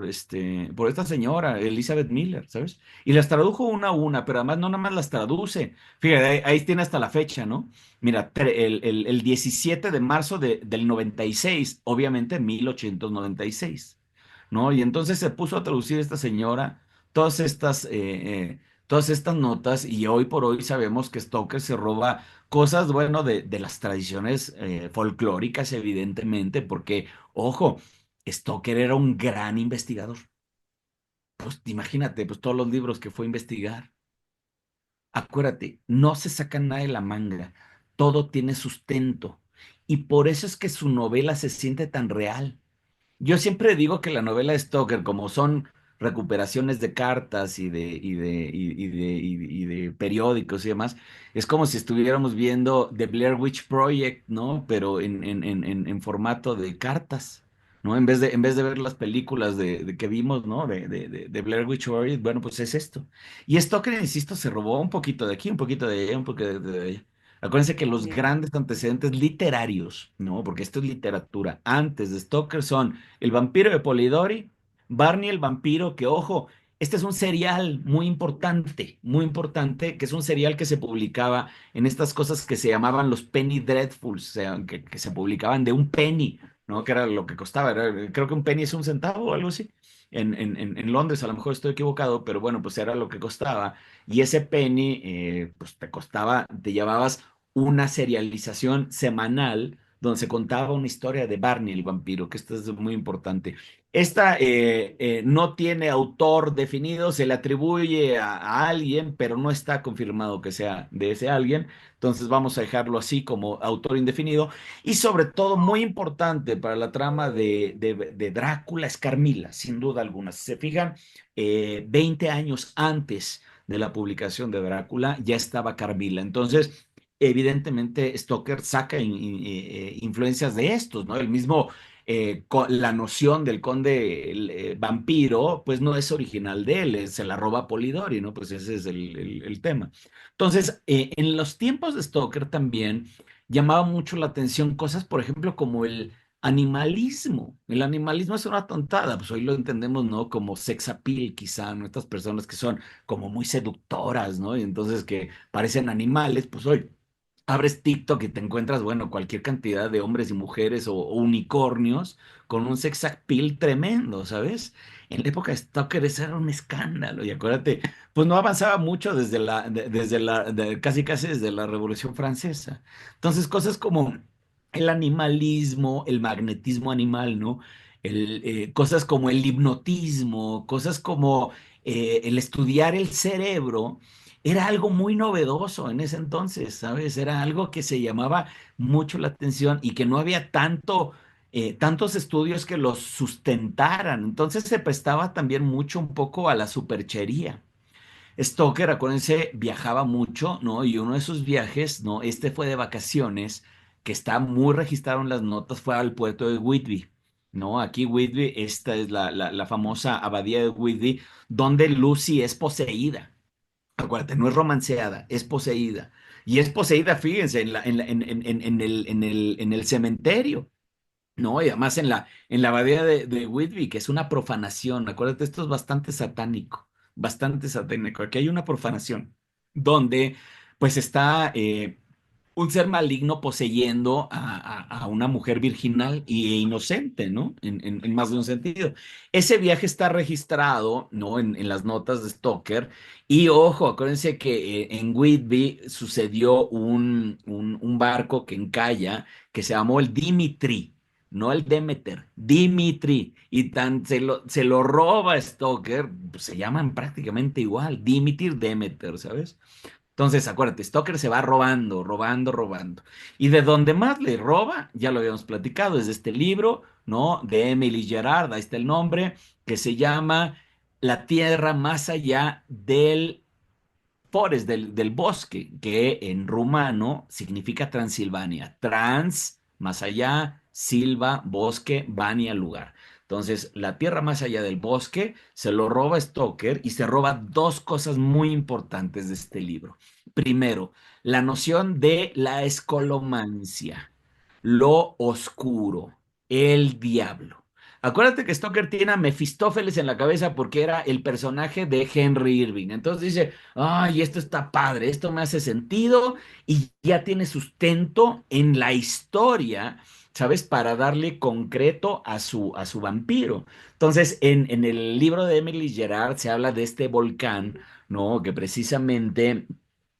esta señora, Elizabeth Miller, ¿sabes? Y las tradujo una a una, pero además no nada más las traduce. Fíjate, ahí tiene hasta la fecha, ¿no? Mira, el 17 de marzo del 96, obviamente 1896, ¿no? Y entonces se puso a traducir esta señora todas estas, eh, todas estas notas y hoy por hoy sabemos que Stoker se roba cosas, bueno, de las tradiciones folclóricas, evidentemente, porque, ojo, Stoker era un gran investigador. Pues imagínate, pues todos los libros que fue a investigar. Acuérdate, no se saca nada de la manga, todo tiene sustento. Y por eso es que su novela se siente tan real. Yo siempre digo que la novela de Stoker, como son recuperaciones de cartas y de periódicos y demás, es como si estuviéramos viendo The Blair Witch Project, ¿no? Pero en formato de cartas, ¿no? En vez de ver las películas que vimos, ¿no? De Blair Witch Project, bueno, pues es esto. Y Stoker, insisto, se robó un poquito de aquí, un poquito de allá, un poquito de allá. Acuérdense que los Bien. grandes antecedentes literarios, ¿no? Porque esto es literatura, antes de Stoker son El vampiro de Polidori, Barney el vampiro, que ojo, este es un serial muy importante, que es un serial que se publicaba en estas cosas que se llamaban los Penny Dreadfuls, o sea, que se publicaban de un penny, ¿no? Que era lo que costaba, creo que un penny es un centavo o algo así. En Londres, a lo mejor estoy equivocado, pero bueno, pues era lo que costaba. Y ese penny, pues te costaba, te llevabas una serialización semanal donde se contaba una historia de Barney el vampiro, que esto es muy importante. Esta no tiene autor definido, se le atribuye a alguien, pero no está confirmado que sea de ese alguien. Entonces vamos a dejarlo así como autor indefinido. Y sobre todo, muy importante para la trama de Drácula es Carmila, sin duda alguna. Si se fijan, 20 años antes de la publicación de Drácula ya estaba Carmila. Entonces, evidentemente Stoker saca influencias de estos, ¿no? El mismo, la noción del conde vampiro, pues no es original de él, se la roba Polidori, ¿no? Pues ese es el tema. Entonces, en los tiempos de Stoker también llamaba mucho la atención cosas, por ejemplo, como el animalismo. El animalismo es una tontada, pues hoy lo entendemos, ¿no? Como sex appeal, quizá, ¿no? Estas personas que son como muy seductoras, ¿no? Y entonces que parecen animales, pues hoy abres TikTok y te encuentras, bueno, cualquier cantidad de hombres y mujeres o unicornios con un sex appeal tremendo, ¿sabes? En la época de Stalker eso era un escándalo y acuérdate, pues no avanzaba mucho desde casi casi desde la Revolución Francesa. Entonces, cosas como el animalismo, el magnetismo animal, ¿no? Cosas como el hipnotismo, cosas como el estudiar el cerebro era algo muy novedoso en ese entonces, ¿sabes? Era algo que se llamaba mucho la atención y que no había tantos estudios que los sustentaran. Entonces se prestaba también mucho un poco a la superchería. Stoker, acuérdense, viajaba mucho, ¿no? Y uno de sus viajes, ¿no? Este fue de vacaciones, que está muy registrado en las notas, fue al puerto de Whitby, ¿no? Aquí Whitby, esta es la famosa abadía de Whitby, donde Lucy es poseída. Acuérdate, no es romanceada, es poseída. Y es poseída, fíjense, en el cementerio, ¿no? Y además en la abadía de Whitby, que es una profanación. Acuérdate, esto es bastante satánico, bastante satánico. Aquí hay una profanación donde, pues, está un ser maligno poseyendo a una mujer virginal e inocente, ¿no? En más de un sentido. Ese viaje está registrado, ¿no? En las notas de Stoker. Y ojo, acuérdense que en Whitby sucedió un barco que encalla que se llamó el Dimitri. No el Demeter, Dimitri, y tan se lo roba Stoker, pues, se llaman prácticamente igual, Dimitri, Demeter, ¿sabes? Entonces, acuérdate, Stoker se va robando, robando, robando. Y de donde más le roba, ya lo habíamos platicado, es de este libro, ¿no? De Emily Gerard, ahí está el nombre, que se llama La tierra más allá del forest, del bosque, que en rumano significa Transilvania. Trans, más allá, silva, bosque, vania, lugar. Entonces, la tierra más allá del bosque se lo roba Stoker y se roba dos cosas muy importantes de este libro. Primero, la noción de la escolomancia, lo oscuro, el diablo. Acuérdate que Stoker tiene a Mefistófeles en la cabeza porque era el personaje de Henry Irving. Entonces dice, ay, esto está padre, esto me hace sentido y ya tiene sustento en la historia, ¿sabes? Para darle concreto a su vampiro. Entonces, en el libro de Emily Gerard se habla de este volcán, ¿no? Que precisamente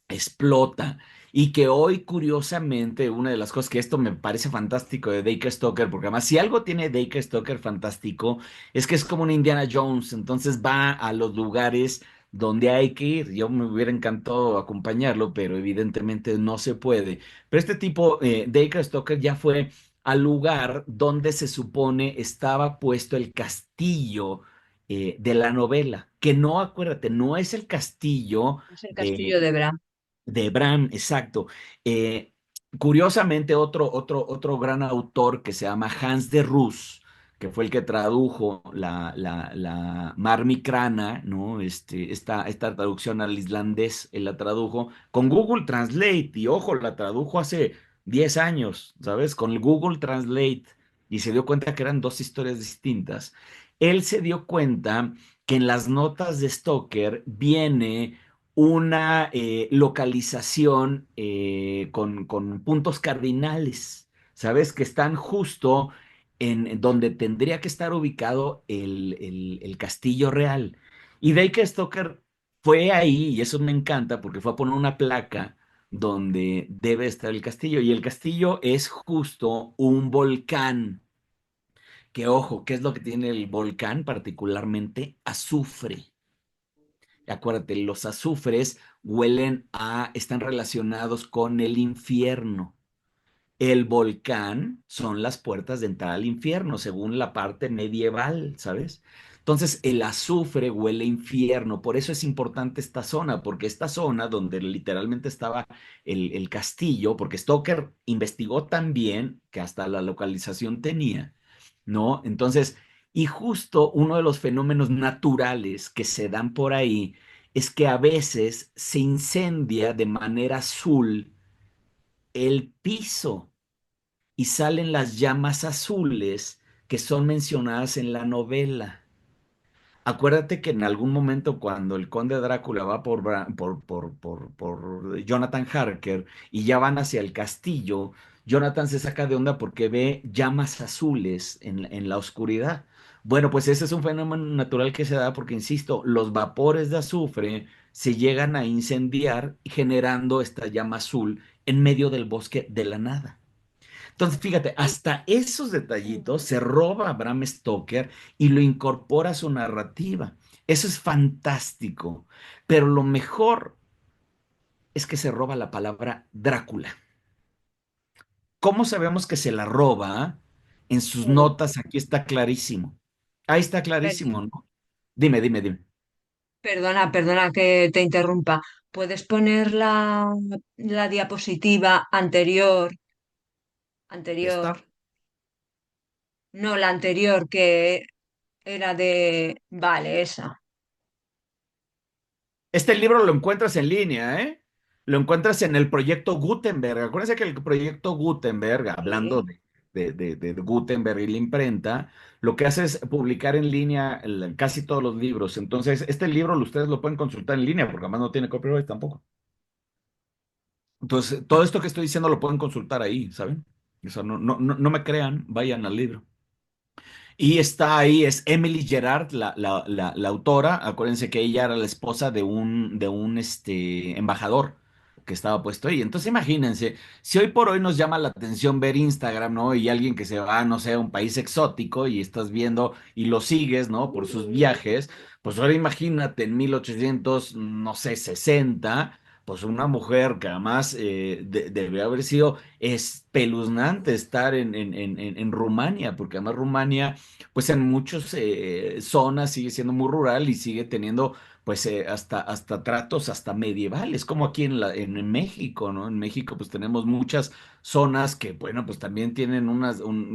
explota y que hoy, curiosamente, una de las cosas que esto me parece fantástico de Dacre Stoker, porque además si algo tiene Dacre Stoker fantástico, es que es como un Indiana Jones, entonces va a los lugares donde hay que ir. Yo me hubiera encantado acompañarlo, pero evidentemente no se puede. Pero este tipo, Dacre Stoker, ya fue al lugar donde se supone estaba puesto el castillo de la novela, que no, acuérdate, no es el castillo Es el de castillo de Bran. de Bram, exacto. Eh, Curiosamente, otro gran autor que se llama Hans de Roos, que fue el que tradujo la Mar Micrana, ¿no? Esta traducción al islandés, él la tradujo con Google Translate, y ojo, la tradujo hace 10 años, ¿sabes? Con el Google Translate, y se dio cuenta que eran dos historias distintas. Él se dio cuenta que en las notas de Stoker viene una localización con puntos cardinales, ¿sabes? Que están justo en donde tendría que estar ubicado el castillo real. Y Baker Stoker fue ahí, y eso me encanta, porque fue a poner una placa donde debe estar el castillo, y el castillo es justo un volcán. Que ojo, ¿qué es lo que tiene el volcán? Particularmente azufre. Acuérdate, los azufres están relacionados con el infierno. El volcán son las puertas de entrada al infierno, según la parte medieval, ¿sabes? Entonces, el azufre huele a infierno. Por eso es importante esta zona, porque esta zona donde literalmente estaba el castillo, porque Stoker investigó tan bien que hasta la localización tenía, ¿no? Entonces, y justo uno de los fenómenos naturales que se dan por ahí es que a veces se incendia de manera azul el piso y salen las llamas azules que son mencionadas en la novela. Acuérdate que en algún momento cuando el conde Drácula va por Jonathan Harker y ya van hacia el castillo, Jonathan se saca de onda porque ve llamas azules en la oscuridad. Bueno, pues ese es un fenómeno natural que se da porque, insisto, los vapores de azufre se llegan a incendiar generando esta llama azul en medio del bosque de la nada. Entonces, fíjate, hasta esos detallitos se roba a Bram Stoker y lo incorpora a su narrativa. Eso es fantástico. Pero lo mejor es que se roba la palabra Drácula. ¿Cómo sabemos que se la roba? En sus Mm. notas, aquí está clarísimo. Ahí está Per- clarísimo, ¿no? Dime. Perdona que te interrumpa. ¿Puedes poner la diapositiva anterior? Esta. No, la anterior que era de... Vale, esa. Este libro lo encuentras en línea, ¿eh? Lo encuentras en el proyecto Gutenberg. Acuérdense que el proyecto Gutenberg, hablando Sí. de Gutenberg y la imprenta, lo que hace es publicar en línea casi todos los libros. Entonces, este libro ustedes lo pueden consultar en línea, porque además no tiene copyright tampoco. Entonces, todo esto que estoy diciendo lo pueden consultar ahí, ¿saben? O sea, no me crean, vayan al libro. Y está ahí, es Emily Gerard, la autora. Acuérdense que ella era la esposa de un embajador que estaba puesto ahí. Entonces imagínense, si hoy por hoy nos llama la atención ver Instagram, ¿no? Y alguien que se va, no sé, a un país exótico y estás viendo y lo sigues, ¿no? Por sus viajes, pues ahora imagínate en 1800 no sé, 60, pues una mujer que además debe haber sido espeluznante estar en Rumania, porque además Rumania pues en muchas zonas sigue siendo muy rural y sigue teniendo pues hasta tratos hasta medievales, como aquí en México, ¿no? En México pues tenemos muchas zonas que, bueno, pues también tienen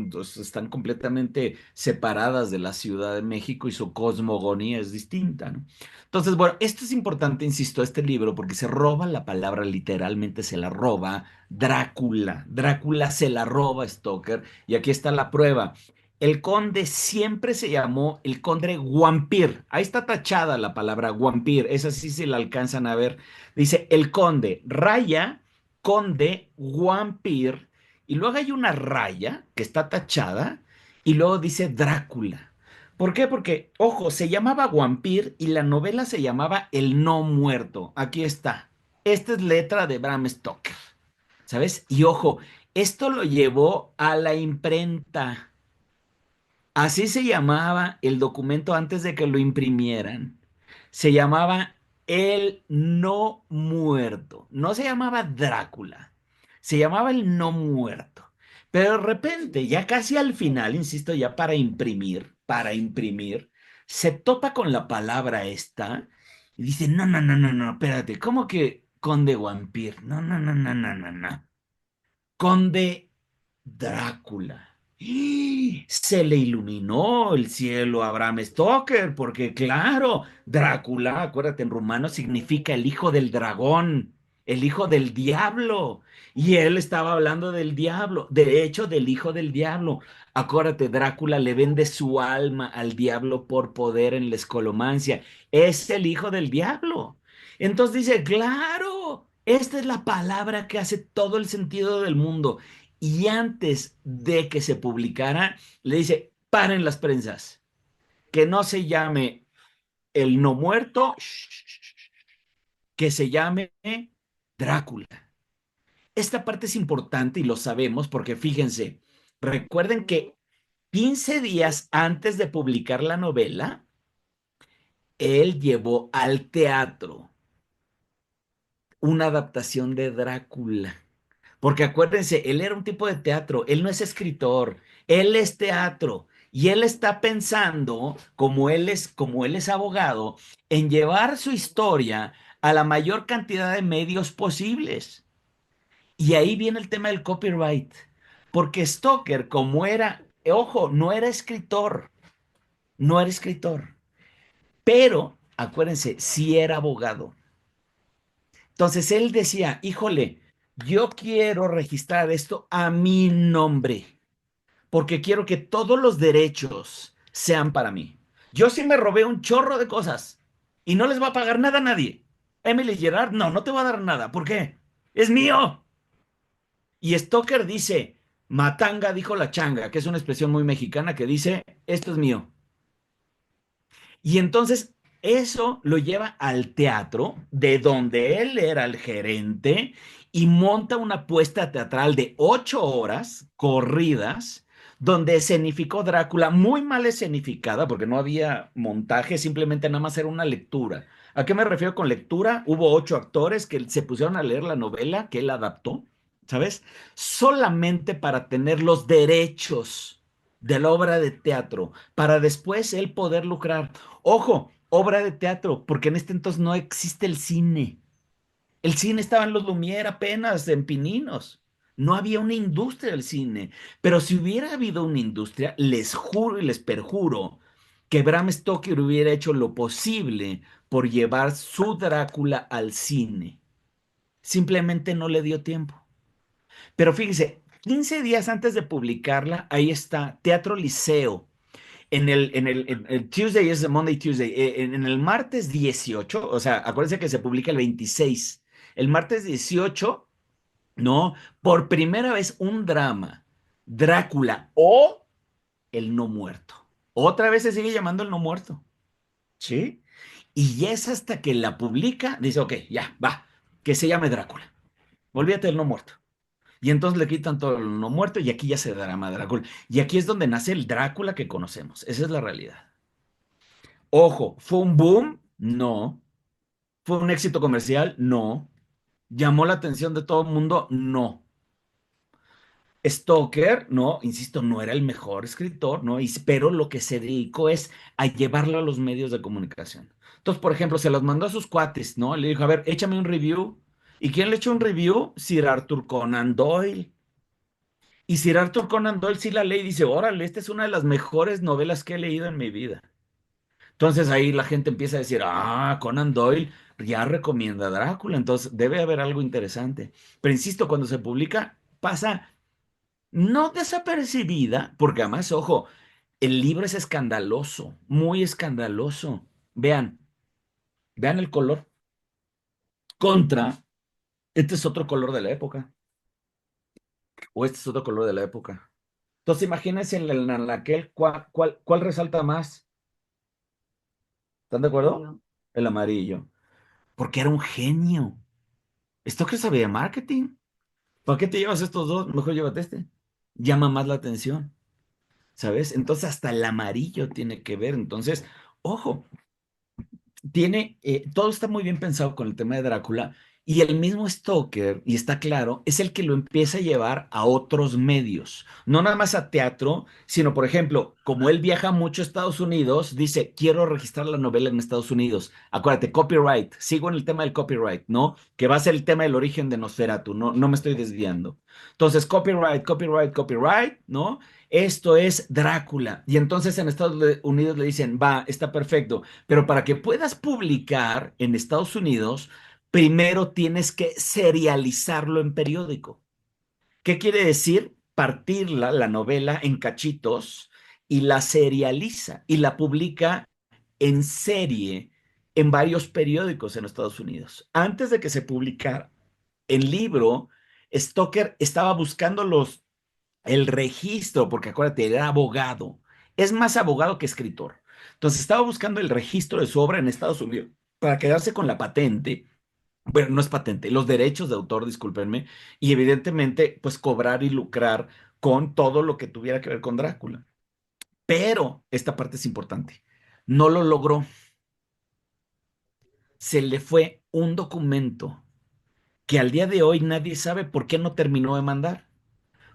pues, están completamente separadas de la Ciudad de México y su cosmogonía es distinta, ¿no? Entonces, bueno, esto es importante, insisto, este libro, porque se roba la palabra, literalmente se la roba Drácula. Drácula se la roba Stoker, y aquí está la prueba. El conde siempre se llamó el conde Guampir. Ahí está tachada la palabra Guampir. Esa sí se la alcanzan a ver. Dice el conde, raya, conde Guampir. Y luego hay una raya que está tachada. Y luego dice Drácula. ¿Por qué? Porque, ojo, se llamaba Guampir y la novela se llamaba El No Muerto. Aquí está. Esta es letra de Bram Stoker. ¿Sabes? Y ojo, esto lo llevó a la imprenta. Así se llamaba el documento antes de que lo imprimieran. Se llamaba El No Muerto. No se llamaba Drácula. Se llamaba El No Muerto. Pero de repente, ya casi al final, insisto, ya para imprimir, se topa con la palabra esta y dice, no, espérate, ¿cómo que Conde Vampir? No. Conde Drácula. ¡Y! Se le iluminó el cielo a Bram Stoker, porque claro, Drácula, acuérdate, en rumano significa el hijo del dragón, el hijo del diablo. Y él estaba hablando del diablo, de hecho, del hijo del diablo. Acuérdate, Drácula le vende su alma al diablo por poder en la escolomancia. Es el hijo del diablo. Entonces dice, claro, esta es la palabra que hace todo el sentido del mundo. Y antes de que se publicara, le dice, paren las prensas, que no se llame el no muerto, que se llame Drácula. Esta parte es importante y lo sabemos porque fíjense, recuerden que 15 días antes de publicar la novela, él llevó al teatro una adaptación de Drácula. Porque acuérdense, él era un tipo de teatro, él no es escritor, él es teatro. Y él está pensando, como él es abogado, en llevar su historia a la mayor cantidad de medios posibles. Y ahí viene el tema del copyright. Porque Stoker, como era, ojo, no era escritor, no era escritor, pero acuérdense, sí era abogado. Entonces él decía, híjole, yo quiero registrar esto a mi nombre, porque quiero que todos los derechos sean para mí. Yo sí me robé un chorro de cosas y no les va a pagar nada a nadie. Emily Gerard, no, no te va a dar nada. ¿Por qué? Es mío. Y Stoker dice, matanga dijo la changa, que es una expresión muy mexicana que dice, esto es mío. Y entonces eso lo lleva al teatro, de donde él era el gerente, y monta una puesta teatral de 8 horas corridas, donde escenificó Drácula, muy mal escenificada, porque no había montaje, simplemente nada más era una lectura. ¿A qué me refiero con lectura? Hubo 8 actores que se pusieron a leer la novela que él adaptó, ¿sabes? Solamente para tener los derechos de la obra de teatro, para después él poder lucrar. Ojo, obra de teatro, porque en este entonces no existe el cine. El cine estaba en los Lumière apenas, en Pininos. No había una industria del cine. Pero si hubiera habido una industria, les juro y les perjuro que Bram Stoker hubiera hecho lo posible por llevar su Drácula al cine. Simplemente no le dio tiempo. Pero fíjese, 15 días antes de publicarla, ahí está, Teatro Liceo. En el Tuesday es Monday Tuesday. En el martes 18, o sea, acuérdense que se publica el 26. El martes 18, no, por primera vez un drama, Drácula o el no muerto. Otra vez se sigue llamando el no muerto, ¿sí? Y ya es hasta que la publica, dice, ok, ya, va, que se llame Drácula. Olvídate del no muerto. Y entonces le quitan todo el no muerto y aquí ya se drama Drácula. Y aquí es donde nace el Drácula que conocemos. Esa es la realidad. Ojo, ¿fue un boom? No. ¿Fue un éxito comercial? No. ¿Llamó la atención de todo el mundo? No. Stoker, no, insisto, no era el mejor escritor, ¿no? Pero lo que se dedicó es a llevarlo a los medios de comunicación. Entonces, por ejemplo, se los mandó a sus cuates, ¿no? Le dijo, a ver, échame un review. ¿Y quién le echó un review? Sir Arthur Conan Doyle. Y Sir Arthur Conan Doyle sí la lee y dice, órale, esta es una de las mejores novelas que he leído en mi vida. Entonces ahí la gente empieza a decir, ah, Conan Doyle ya recomienda a Drácula, entonces debe haber algo interesante. Pero insisto, cuando se publica, pasa no desapercibida, porque además, ojo, el libro es escandaloso, muy escandaloso. Vean, vean el color. Contra, este es otro color de la época, o este es otro color de la época. Entonces imagínense en el anaquel, ¿cuál resalta más? ¿Están de acuerdo? Amarillo. El amarillo. Porque era un genio. Esto que sabía de marketing. ¿Para qué te llevas estos dos? Mejor llévate este. Llama más la atención, ¿sabes? Entonces hasta el amarillo tiene que ver. Entonces, ojo, todo está muy bien pensado con el tema de Drácula y el mismo Stoker, y está claro, es el que lo empieza a llevar a otros medios, no nada más a teatro, sino, por ejemplo, como él viaja mucho a Estados Unidos, dice, quiero registrar la novela en Estados Unidos. Acuérdate, copyright, sigo en el tema del copyright, ¿no? Que va a ser el tema del origen de Nosferatu, no, no me estoy desviando. Entonces, copyright, copyright, copyright, ¿no? Esto es Drácula. Y entonces en Estados Unidos le dicen, va, está perfecto. Pero para que puedas publicar en Estados Unidos, primero tienes que serializarlo en periódico. ¿Qué quiere decir? Partirla, la novela, en cachitos y la serializa y la publica en serie en varios periódicos en Estados Unidos. Antes de que se publicara el libro, Stoker estaba buscando el registro, porque acuérdate, era abogado. Es más abogado que escritor. Entonces estaba buscando el registro de su obra en Estados Unidos para quedarse con la patente. Bueno, no es patente, los derechos de autor, discúlpenme, y evidentemente, pues cobrar y lucrar con todo lo que tuviera que ver con Drácula. Pero esta parte es importante. No lo logró. Se le fue un documento que al día de hoy nadie sabe por qué no terminó de mandar.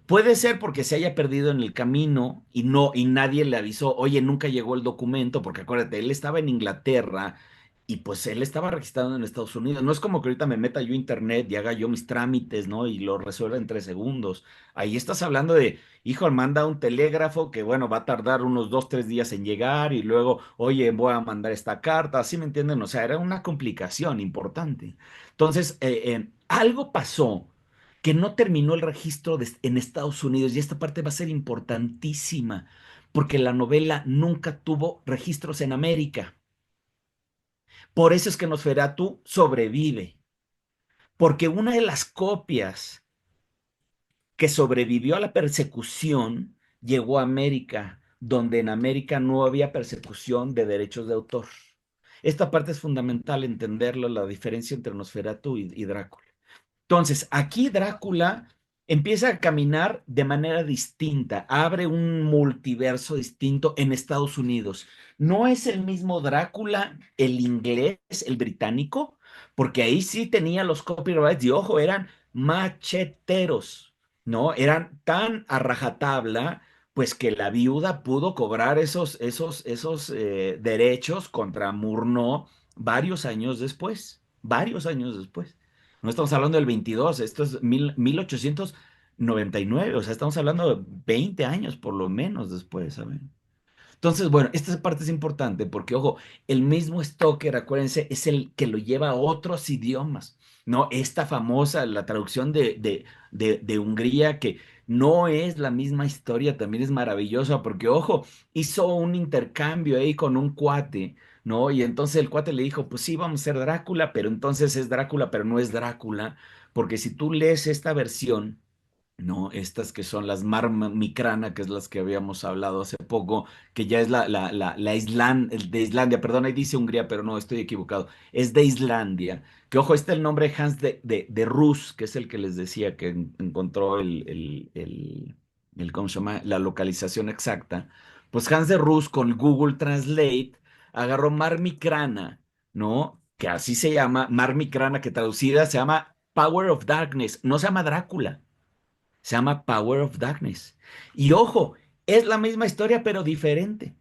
Puede ser porque se haya perdido en el camino y nadie le avisó, oye, nunca llegó el documento, porque acuérdate, él estaba en Inglaterra y pues él estaba registrado en Estados Unidos. No es como que ahorita me meta yo a internet y haga yo mis trámites, ¿no? Y lo resuelva en 3 segundos. Ahí estás hablando de, hijo, manda un telégrafo que, bueno, va a tardar unos 2, 3 días en llegar y luego, oye, voy a mandar esta carta, ¿así me entienden? O sea, era una complicación importante. Entonces, algo pasó que no terminó el registro en Estados Unidos y esta parte va a ser importantísima porque la novela nunca tuvo registros en América. Por eso es que Nosferatu sobrevive, porque una de las copias que sobrevivió a la persecución llegó a América, donde en América no había persecución de derechos de autor. Esta parte es fundamental entenderlo, la diferencia entre Nosferatu y Drácula. Entonces, aquí Drácula empieza a caminar de manera distinta, abre un multiverso distinto en Estados Unidos. No es el mismo Drácula, el inglés, el británico, porque ahí sí tenía los copyrights y ojo, eran macheteros, ¿no? Eran tan a rajatabla, pues que la viuda pudo cobrar esos derechos contra Murnau varios años después. No estamos hablando del 22, esto es 1899, o sea, estamos hablando de 20 años por lo menos después, ¿saben? Entonces, bueno, esta parte es importante porque, ojo, el mismo Stoker, acuérdense, es el que lo lleva a otros idiomas, ¿no? Esta famosa, la traducción de Hungría, que no es la misma historia, también es maravillosa porque, ojo, hizo un intercambio ahí con un cuate, ¿no? Y entonces el cuate le dijo, pues sí, vamos a ser Drácula, pero entonces es Drácula, pero no es Drácula, porque si tú lees esta versión, ¿no? Estas que son las Micrana, que es las que habíamos hablado hace poco, que ya es el de Islandia, perdón, ahí dice Hungría, pero no, estoy equivocado, es de Islandia, que ojo, este es el nombre Hans de Rus, que es el que les decía que encontró ¿cómo se llama? La localización exacta, pues Hans de Rus con Google Translate agarró Mar Micrana, ¿no? Que así se llama, Mar Micrana, que traducida se llama Power of Darkness, no se llama Drácula. Se llama Power of Darkness. Y ojo, es la misma historia, pero diferente.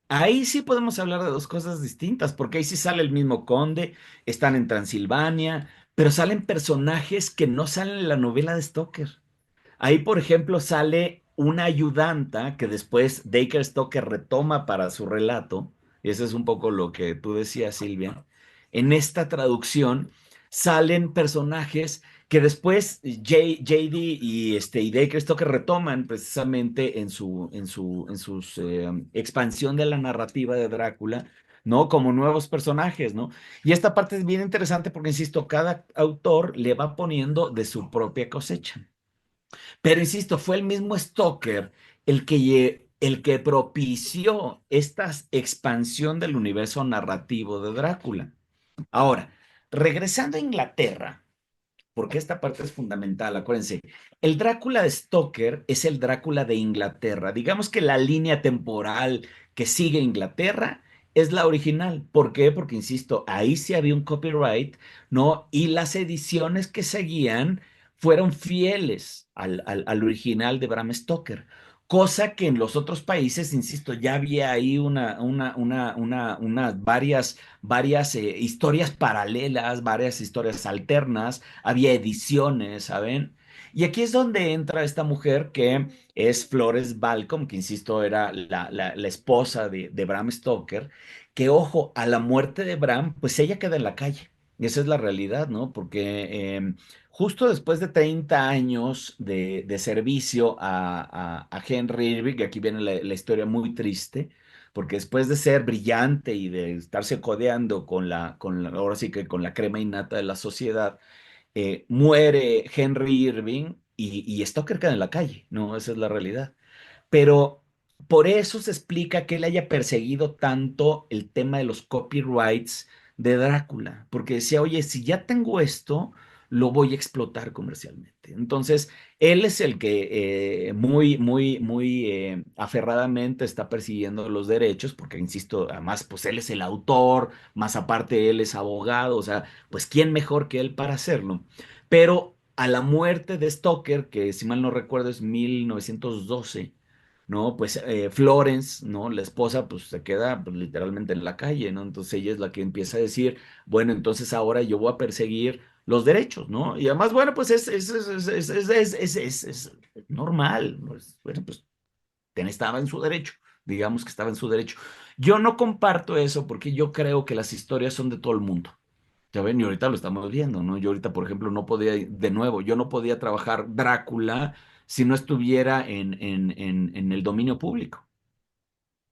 Ahí sí podemos hablar de dos cosas distintas, porque ahí sí sale el mismo conde, están en Transilvania, pero salen personajes que no salen en la novela de Stoker. Ahí, por ejemplo, sale una ayudanta que después Dacre Stoker retoma para su relato, y eso es un poco lo que tú decías, Silvia. En esta traducción salen personajes que después JD y Dacre Stoker retoman precisamente en sus expansión de la narrativa de Drácula, ¿no? Como nuevos personajes, ¿no? Y esta parte es bien interesante porque, insisto, cada autor le va poniendo de su propia cosecha. Pero insisto, fue el mismo Stoker el que propició esta expansión del universo narrativo de Drácula. Ahora, regresando a Inglaterra, porque esta parte es fundamental, acuérdense, el Drácula de Stoker es el Drácula de Inglaterra. Digamos que la línea temporal que sigue Inglaterra es la original. ¿Por qué? Porque, insisto, ahí sí había un copyright, ¿no? Y las ediciones que seguían fueron fieles al original de Bram Stoker. Cosa que en los otros países, insisto, ya había ahí varias historias paralelas, varias historias alternas, había ediciones, ¿saben? Y aquí es donde entra esta mujer que es Flores Balcom, que insisto era la esposa de Bram Stoker, que ojo, a la muerte de Bram, pues ella queda en la calle. Y esa es la realidad, ¿no? Porque justo después de 30 años de servicio a Henry Irving, y aquí viene la historia muy triste, porque después de ser brillante y de estarse codeando ahora sí que con la crema innata de la sociedad, muere Henry Irving y Stoker queda en la calle, ¿no? Esa es la realidad. Pero por eso se explica que él haya perseguido tanto el tema de los copyrights de Drácula, porque decía, oye, si ya tengo esto, lo voy a explotar comercialmente. Entonces, él es el que muy aferradamente está persiguiendo los derechos, porque, insisto, además, pues él es el autor, más aparte él es abogado, o sea, pues, ¿quién mejor que él para hacerlo? Pero a la muerte de Stoker, que si mal no recuerdo es 1912, ¿no? Pues Florence, ¿no? La esposa, pues se queda pues, literalmente en la calle, ¿no? Entonces ella es la que empieza a decir, bueno, entonces ahora yo voy a perseguir los derechos, ¿no? Y además, bueno, pues es normal, ¿no? Bueno, pues estaba en su derecho, digamos que estaba en su derecho. Yo no comparto eso porque yo creo que las historias son de todo el mundo. Ya ven, y ahorita lo estamos viendo, ¿no? Yo ahorita, por ejemplo, no podía, de nuevo, yo no podía trabajar Drácula si no estuviera en el dominio público.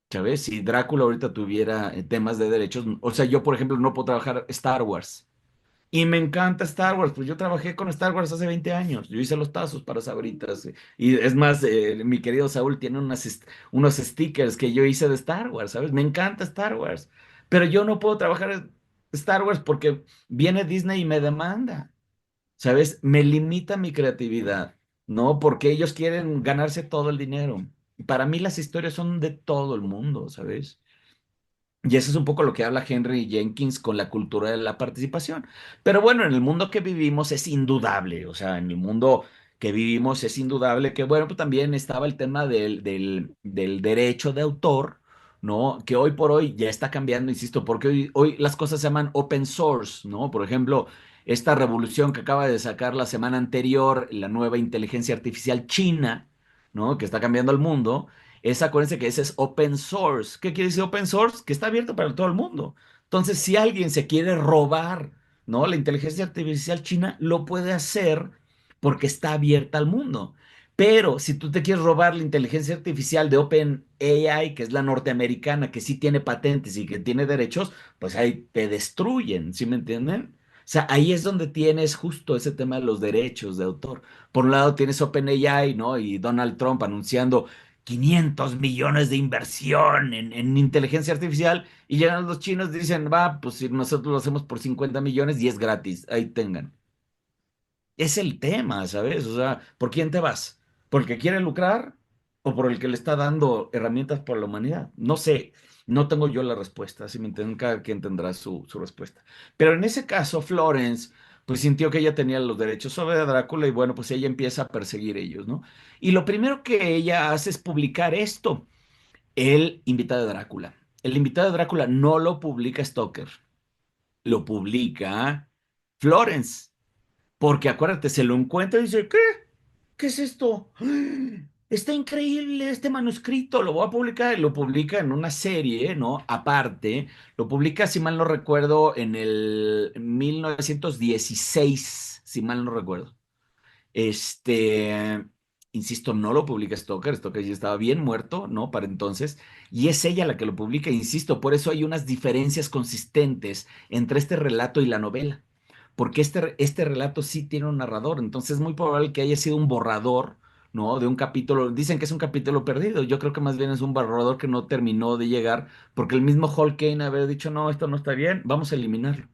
¿Sabes? Si Drácula ahorita tuviera temas de derechos, o sea, yo, por ejemplo, no puedo trabajar Star Wars. Y me encanta Star Wars, pues yo trabajé con Star Wars hace 20 años. Yo hice los tazos para Sabritas. Y es más, mi querido Saúl tiene unos stickers que yo hice de Star Wars, ¿sabes? Me encanta Star Wars. Pero yo no puedo trabajar Star Wars porque viene Disney y me demanda, ¿sabes? Me limita mi creatividad, ¿no? Porque ellos quieren ganarse todo el dinero. Para mí las historias son de todo el mundo, ¿sabes? Y eso es un poco lo que habla Henry Jenkins con la cultura de la participación. Pero bueno, en el mundo que vivimos es indudable, o sea, en el mundo que vivimos es indudable que, bueno, pues también estaba el tema del derecho de autor, ¿no? Que hoy por hoy ya está cambiando, insisto, porque hoy las cosas se llaman open source, ¿no? Por ejemplo, esta revolución que acaba de sacar la semana anterior, la nueva inteligencia artificial china, ¿no? Que está cambiando el mundo. Acuérdense que ese es open source. ¿Qué quiere decir open source? Que está abierto para todo el mundo. Entonces, si alguien se quiere robar, ¿no? La inteligencia artificial china lo puede hacer porque está abierta al mundo. Pero si tú te quieres robar la inteligencia artificial de OpenAI, que es la norteamericana, que sí tiene patentes y que tiene derechos, pues ahí te destruyen, ¿sí me entienden? O sea, ahí es donde tienes justo ese tema de los derechos de autor. Por un lado tienes OpenAI, ¿no? Y Donald Trump anunciando 500 millones de inversión en inteligencia artificial y llegan los chinos y dicen, va, pues si nosotros lo hacemos por 50 millones y es gratis, ahí tengan. Es el tema, ¿sabes? O sea, ¿por quién te vas? ¿Por el que quiere lucrar o por el que le está dando herramientas para la humanidad? No sé, no tengo yo la respuesta, si me entienden, cada quien tendrá su respuesta. Pero en ese caso, Florence, pues sintió que ella tenía los derechos sobre Drácula y bueno, pues ella empieza a perseguir ellos, ¿no? Y lo primero que ella hace es publicar esto, el invitado de Drácula. El invitado de Drácula no lo publica Stoker, lo publica Florence. Porque acuérdate, se lo encuentra y dice, ¿qué? ¿Qué es esto? Está increíble este manuscrito, lo voy a publicar. Y lo publica en una serie, ¿no? Aparte, lo publica, si mal no recuerdo, en el 1916, si mal no recuerdo. Este, insisto, no lo publica Stoker, Stoker ya estaba bien muerto, ¿no? Para entonces, y es ella la que lo publica, insisto, por eso hay unas diferencias consistentes entre este relato y la novela, porque este relato sí tiene un narrador, entonces es muy probable que haya sido un borrador, ¿no? De un capítulo, dicen que es un capítulo perdido, yo creo que más bien es un borrador que no terminó de llegar, porque el mismo Hall Caine había dicho, no, esto no está bien, vamos a eliminarlo,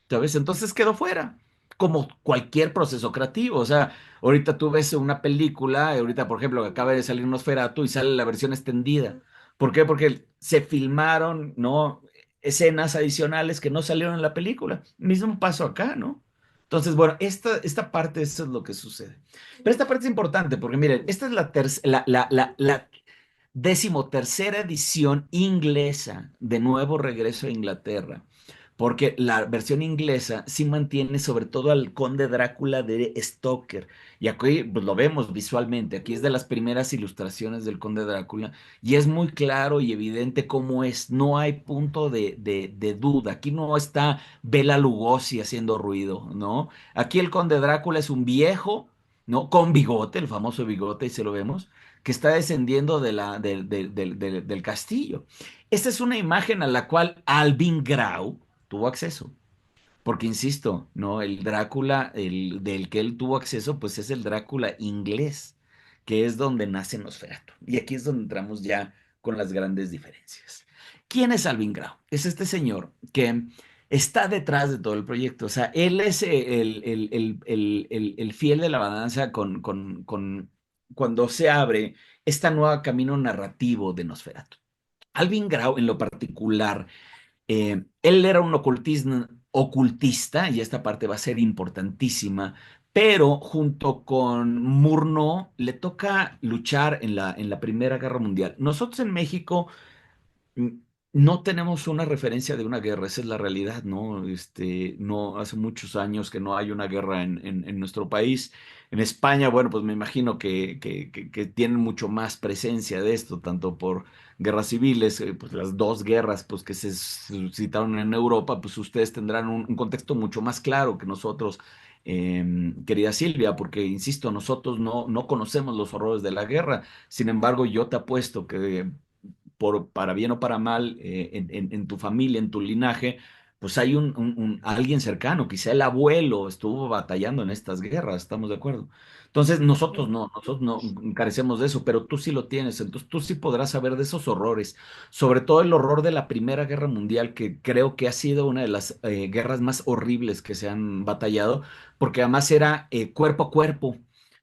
¿sabes? Entonces quedó fuera como cualquier proceso creativo. O sea, ahorita tú ves una película, ahorita, por ejemplo, acaba de salir Nosferatu y sale la versión extendida. ¿Por qué? Porque se filmaron, ¿no? Escenas adicionales que no salieron en la película. Mismo paso acá, ¿no? Entonces, bueno, esta parte, eso es lo que sucede. Pero esta parte es importante porque, miren, esta es la decimotercera edición inglesa de Nuevo Regreso a Inglaterra, porque la versión inglesa sí mantiene sobre todo al conde Drácula de Stoker, y aquí pues, lo vemos visualmente, aquí es de las primeras ilustraciones del conde Drácula, y es muy claro y evidente cómo es, no hay punto de duda, aquí no está Bela Lugosi haciendo ruido, ¿no? Aquí el conde Drácula es un viejo, ¿no? Con bigote, el famoso bigote, y se lo vemos que está descendiendo del castillo. Esta es una imagen a la cual Alvin Grau tuvo acceso. Porque insisto, ¿no? El Drácula, del que él tuvo acceso, pues es el Drácula inglés, que es donde nace Nosferatu. Y aquí es donde entramos ya con las grandes diferencias. ¿Quién es Alvin Grau? Es este señor que está detrás de todo el proyecto. O sea, él es el fiel de la balanza cuando se abre esta nueva camino narrativo de Nosferatu. Alvin Grau, en lo particular, él era un ocultista, y esta parte va a ser importantísima, pero junto con Murnau le toca luchar en la Primera Guerra Mundial. Nosotros en México mm, no tenemos una referencia de una guerra, esa es la realidad, ¿no? No, hace muchos años que no hay una guerra en nuestro país. En España, bueno, pues me imagino que tienen mucho más presencia de esto, tanto por guerras civiles, pues las dos guerras pues, que se suscitaron en Europa, pues ustedes tendrán un contexto mucho más claro que nosotros, querida Silvia, porque, insisto, nosotros no conocemos los horrores de la guerra. Sin embargo, yo te apuesto que para bien o para mal, en tu familia, en tu linaje, pues hay alguien cercano, quizá el abuelo estuvo batallando en estas guerras, ¿estamos de acuerdo? Entonces, nosotros no carecemos de eso, pero tú sí lo tienes, entonces tú sí podrás saber de esos horrores, sobre todo el horror de la Primera Guerra Mundial, que creo que ha sido una de las guerras más horribles que se han batallado, porque además era cuerpo a cuerpo,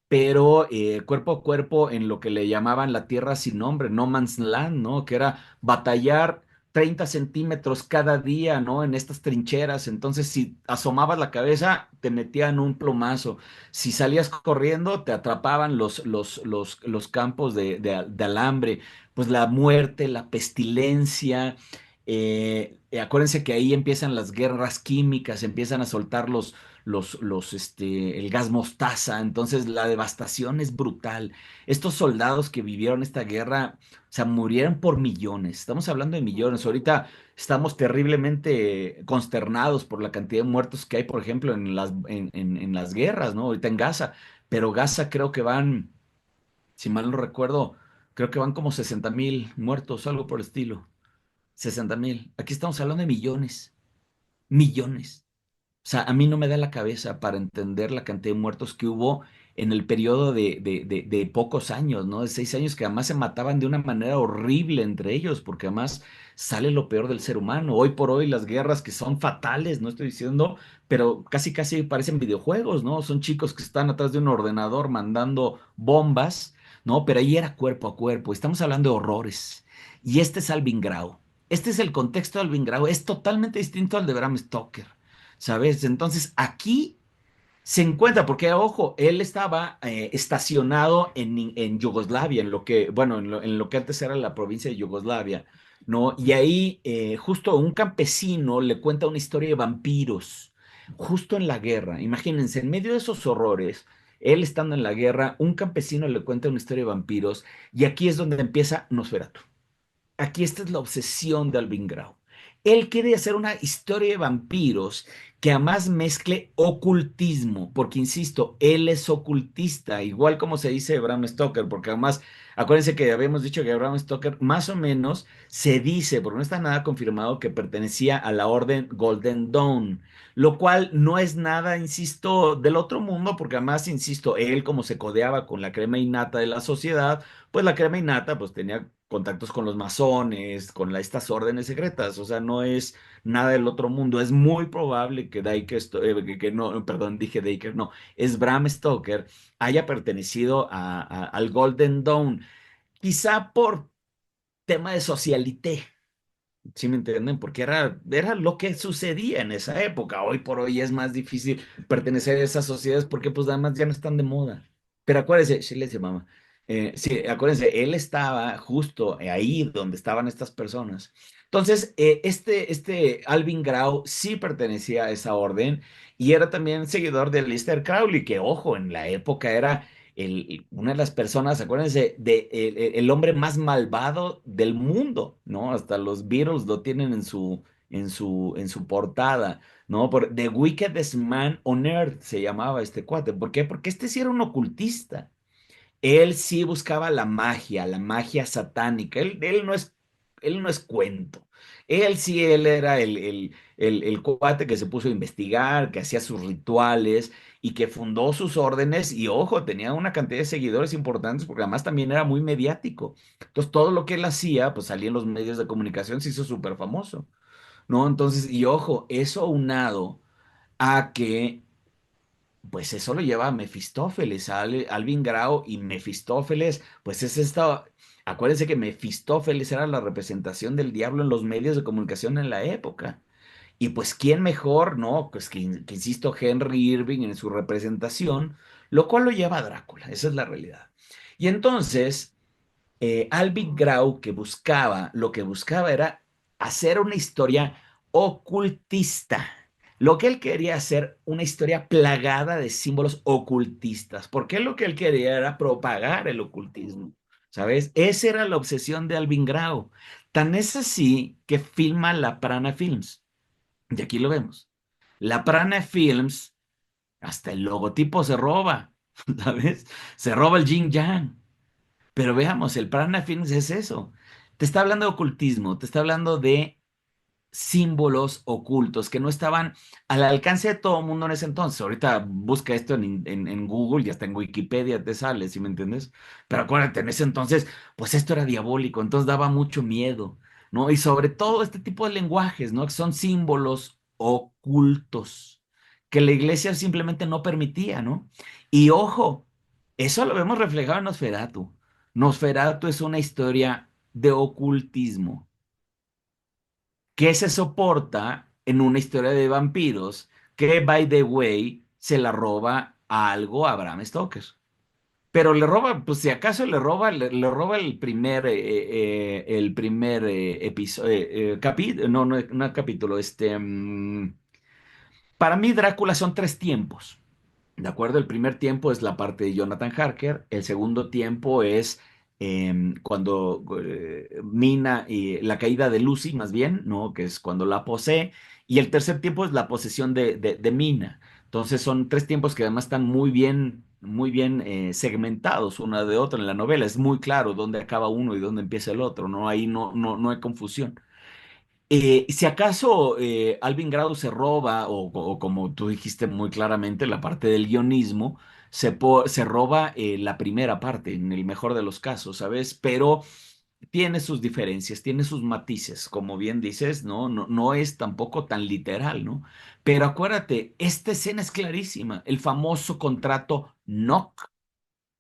pero cuerpo a cuerpo en lo que le llamaban la tierra sin nombre, no man's land, ¿no? Que era batallar 30 centímetros cada día, ¿no? En estas trincheras. Entonces, si asomabas la cabeza, te metían un plomazo. Si salías corriendo, te atrapaban los campos de alambre. Pues la muerte, la pestilencia. Acuérdense que ahí empiezan las guerras químicas, empiezan a soltar el gas mostaza, entonces la devastación es brutal. Estos soldados que vivieron esta guerra, o sea, murieron por millones, estamos hablando de millones. Ahorita estamos terriblemente consternados por la cantidad de muertos que hay, por ejemplo, en las guerras, ¿no? Ahorita en Gaza, pero Gaza creo que van, si mal no recuerdo, creo que van como 60,000 muertos, algo por el estilo. 60,000. Aquí estamos hablando de millones, millones. O sea, a mí no me da la cabeza para entender la cantidad de muertos que hubo en el periodo de pocos años, ¿no? De 6 años, que además se mataban de una manera horrible entre ellos, porque además sale lo peor del ser humano. Hoy por hoy las guerras que son fatales, no estoy diciendo, pero casi casi parecen videojuegos, ¿no? Son chicos que están atrás de un ordenador mandando bombas, ¿no? Pero ahí era cuerpo a cuerpo. Estamos hablando de horrores. Y este es Alvin Grau. Este es el contexto de Alvin Grau. Es totalmente distinto al de Bram Stoker. ¿Sabes? Entonces aquí se encuentra, porque ojo, él estaba estacionado en Yugoslavia, bueno, en lo que antes era la provincia de Yugoslavia, ¿no? Y ahí justo un campesino le cuenta una historia de vampiros, justo en la guerra. Imagínense, en medio de esos horrores, él estando en la guerra, un campesino le cuenta una historia de vampiros, y aquí es donde empieza Nosferatu. Aquí esta es la obsesión de Alvin Grau. Él quiere hacer una historia de vampiros que además mezcle ocultismo, porque insisto, él es ocultista, igual como se dice de Bram Stoker, porque además, acuérdense que habíamos dicho que Bram Stoker más o menos se dice, porque no está nada confirmado, que pertenecía a la orden Golden Dawn, lo cual no es nada, insisto, del otro mundo, porque además, insisto, él como se codeaba con la crema innata de la sociedad, pues la crema innata pues tenía contactos con los masones, con estas órdenes secretas, o sea, no es nada del otro mundo. Es muy probable que que no, perdón, dije Dacre, no, es Bram Stoker, haya pertenecido al Golden Dawn, quizá por tema de socialité. ¿Sí me entienden? Porque era lo que sucedía en esa época. Hoy por hoy es más difícil pertenecer a esas sociedades porque pues además ya no están de moda. Pero acuérdense, sí les llamaba. Sí, acuérdense, él estaba justo ahí donde estaban estas personas. Entonces, este Alvin Grau sí pertenecía a esa orden y era también seguidor de Aleister Crowley, que ojo, en la época era una de las personas, acuérdense, el hombre más malvado del mundo, ¿no? Hasta los Beatles lo tienen en su portada, ¿no? The Wickedest Man on Earth se llamaba este cuate. ¿Por qué? Porque este sí era un ocultista. Él sí buscaba la magia satánica. Él no es cuento. Él era el cuate que se puso a investigar, que hacía sus rituales y que fundó sus órdenes. Y ojo, tenía una cantidad de seguidores importantes porque además también era muy mediático. Entonces, todo lo que él hacía, pues salía en los medios de comunicación, se hizo súper famoso, ¿no? Entonces, y ojo, eso aunado a que pues eso lo lleva a Mefistófeles, a Alvin Grau y Mefistófeles, pues es esta, acuérdense que Mefistófeles era la representación del diablo en los medios de comunicación en la época. Y pues, ¿quién mejor, no? Pues que insisto, Henry Irving en su representación, lo cual lo lleva a Drácula, esa es la realidad. Y entonces, Alvin Grau lo que buscaba era hacer una historia ocultista. Lo que él quería hacer una historia plagada de símbolos ocultistas, porque lo que él quería era propagar el ocultismo, ¿sabes? Esa era la obsesión de Alvin Grau. Tan es así que filma La Prana Films. Y aquí lo vemos. La Prana Films, hasta el logotipo se roba, ¿sabes? Se roba el yin yang. Pero veamos, el Prana Films es eso. Te está hablando de ocultismo, te está hablando de símbolos ocultos que no estaban al alcance de todo el mundo en ese entonces. Ahorita busca esto en Google y hasta en Wikipedia te sale, ¿sí me entiendes? Pero acuérdate, en ese entonces, pues esto era diabólico, entonces daba mucho miedo, ¿no? Y sobre todo este tipo de lenguajes, ¿no? Que son símbolos ocultos, que la iglesia simplemente no permitía, ¿no? Y ojo, eso lo vemos reflejado en Nosferatu. Nosferatu es una historia de ocultismo que se soporta en una historia de vampiros que, by the way, se la roba a algo a Bram Stoker. Pero le roba, pues si acaso le roba el primer episodio, no, no, no capítulo, para mí Drácula son tres tiempos. ¿De acuerdo? El primer tiempo es la parte de Jonathan Harker, el segundo tiempo es cuando Mina y la caída de Lucy, más bien, ¿no? Que es cuando la posee, y el tercer tiempo es la posesión de Mina. Entonces son tres tiempos que además están muy bien segmentados una de otra en la novela. Es muy claro dónde acaba uno y dónde empieza el otro, ¿no? Ahí no hay confusión. Si acaso Alvin Grado se roba, o como tú dijiste muy claramente, la parte del guionismo, se roba la primera parte, en el mejor de los casos, ¿sabes? Pero tiene sus diferencias, tiene sus matices, como bien dices, no es tampoco tan literal, ¿no? Pero acuérdate, esta escena es clarísima, el famoso contrato Knock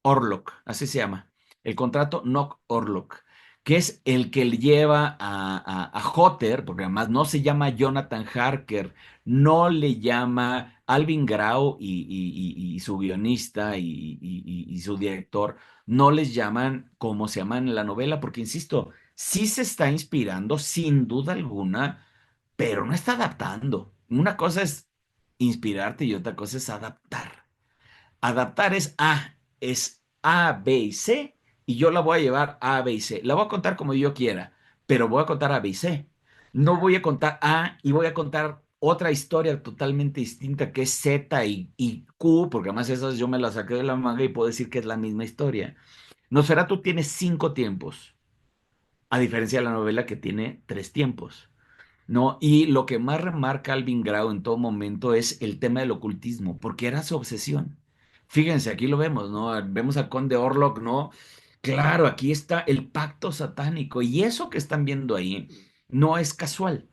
Orlok, así se llama, el contrato Knock Orlok, que es el que le lleva a Hotter, porque además no se llama Jonathan Harker, no le llama Alvin Grau y su guionista y su director, no les llaman como se llaman en la novela, porque insisto, sí se está inspirando, sin duda alguna, pero no está adaptando. Una cosa es inspirarte y otra cosa es adaptar. Adaptar es A, B y C, y yo la voy a llevar A, B y C. La voy a contar como yo quiera, pero voy a contar A, B y C. No voy a contar A y voy a contar otra historia totalmente distinta que es Z y Q, porque además esas yo me las saqué de la manga y puedo decir que es la misma historia. Nosferatu tiene cinco tiempos, a diferencia de la novela que tiene tres tiempos. ¿No? Y lo que más remarca Alvin Grau en todo momento es el tema del ocultismo, porque era su obsesión. Fíjense, aquí lo vemos, ¿no? Vemos al conde Orlok, ¿no? Claro, aquí está el pacto satánico y eso que están viendo ahí no es casual.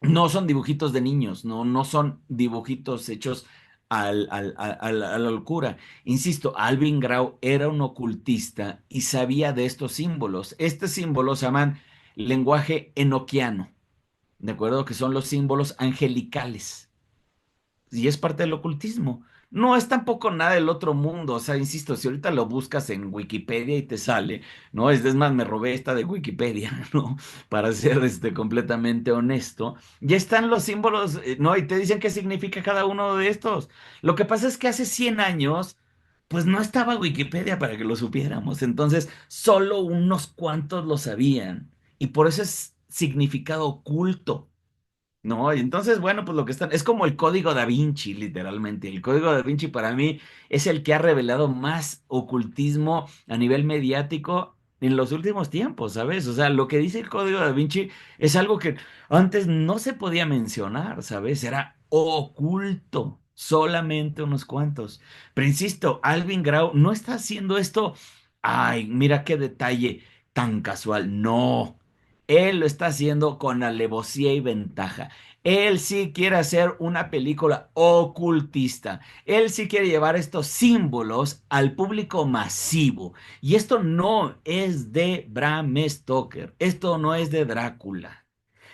No son dibujitos de niños, no son dibujitos hechos a la locura. Insisto, Alvin Grau era un ocultista y sabía de estos símbolos. Estos símbolos se llaman lenguaje enoquiano. ¿De acuerdo? Que son los símbolos angelicales. Y es parte del ocultismo. No es tampoco nada del otro mundo. O sea, insisto, si ahorita lo buscas en Wikipedia y te sale, ¿no? Es más, me robé esta de Wikipedia, ¿no? Para ser completamente honesto. Ya están los símbolos, ¿no? Y te dicen qué significa cada uno de estos. Lo que pasa es que hace 100 años, pues no estaba Wikipedia para que lo supiéramos. Entonces, solo unos cuantos lo sabían. Y por eso es significado oculto. No, y entonces, bueno, pues lo que están, es como el código Da Vinci, literalmente. El código Da Vinci para mí es el que ha revelado más ocultismo a nivel mediático en los últimos tiempos, ¿sabes? O sea, lo que dice el código Da Vinci es algo que antes no se podía mencionar, ¿sabes? Era oculto, solamente unos cuantos. Pero insisto, Alvin Grau no está haciendo esto, ay, mira qué detalle tan casual, no. Él lo está haciendo con alevosía y ventaja. Él sí quiere hacer una película ocultista. Él sí quiere llevar estos símbolos al público masivo. Y esto no es de Bram Stoker. Esto no es de Drácula.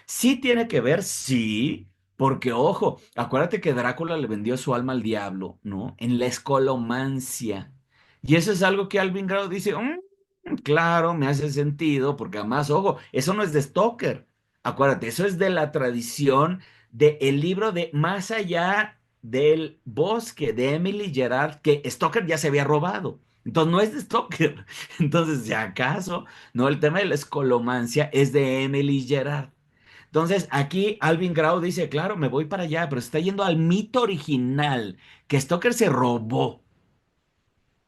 Sí tiene que ver, sí, Porque, ojo, acuérdate que Drácula le vendió su alma al diablo, ¿no? En la escolomancia. Y eso es algo que Alvin Grau dice, claro, me hace sentido, porque además, ojo, eso no es de Stoker. Acuérdate, eso es de la tradición del libro de Más allá del bosque de Emily Gerard, que Stoker ya se había robado. Entonces no es de Stoker. Entonces, si acaso, no, el tema de la escolomancia es de Emily Gerard. Entonces, aquí Alvin Grau dice, claro, me voy para allá, pero se está yendo al mito original que Stoker se robó.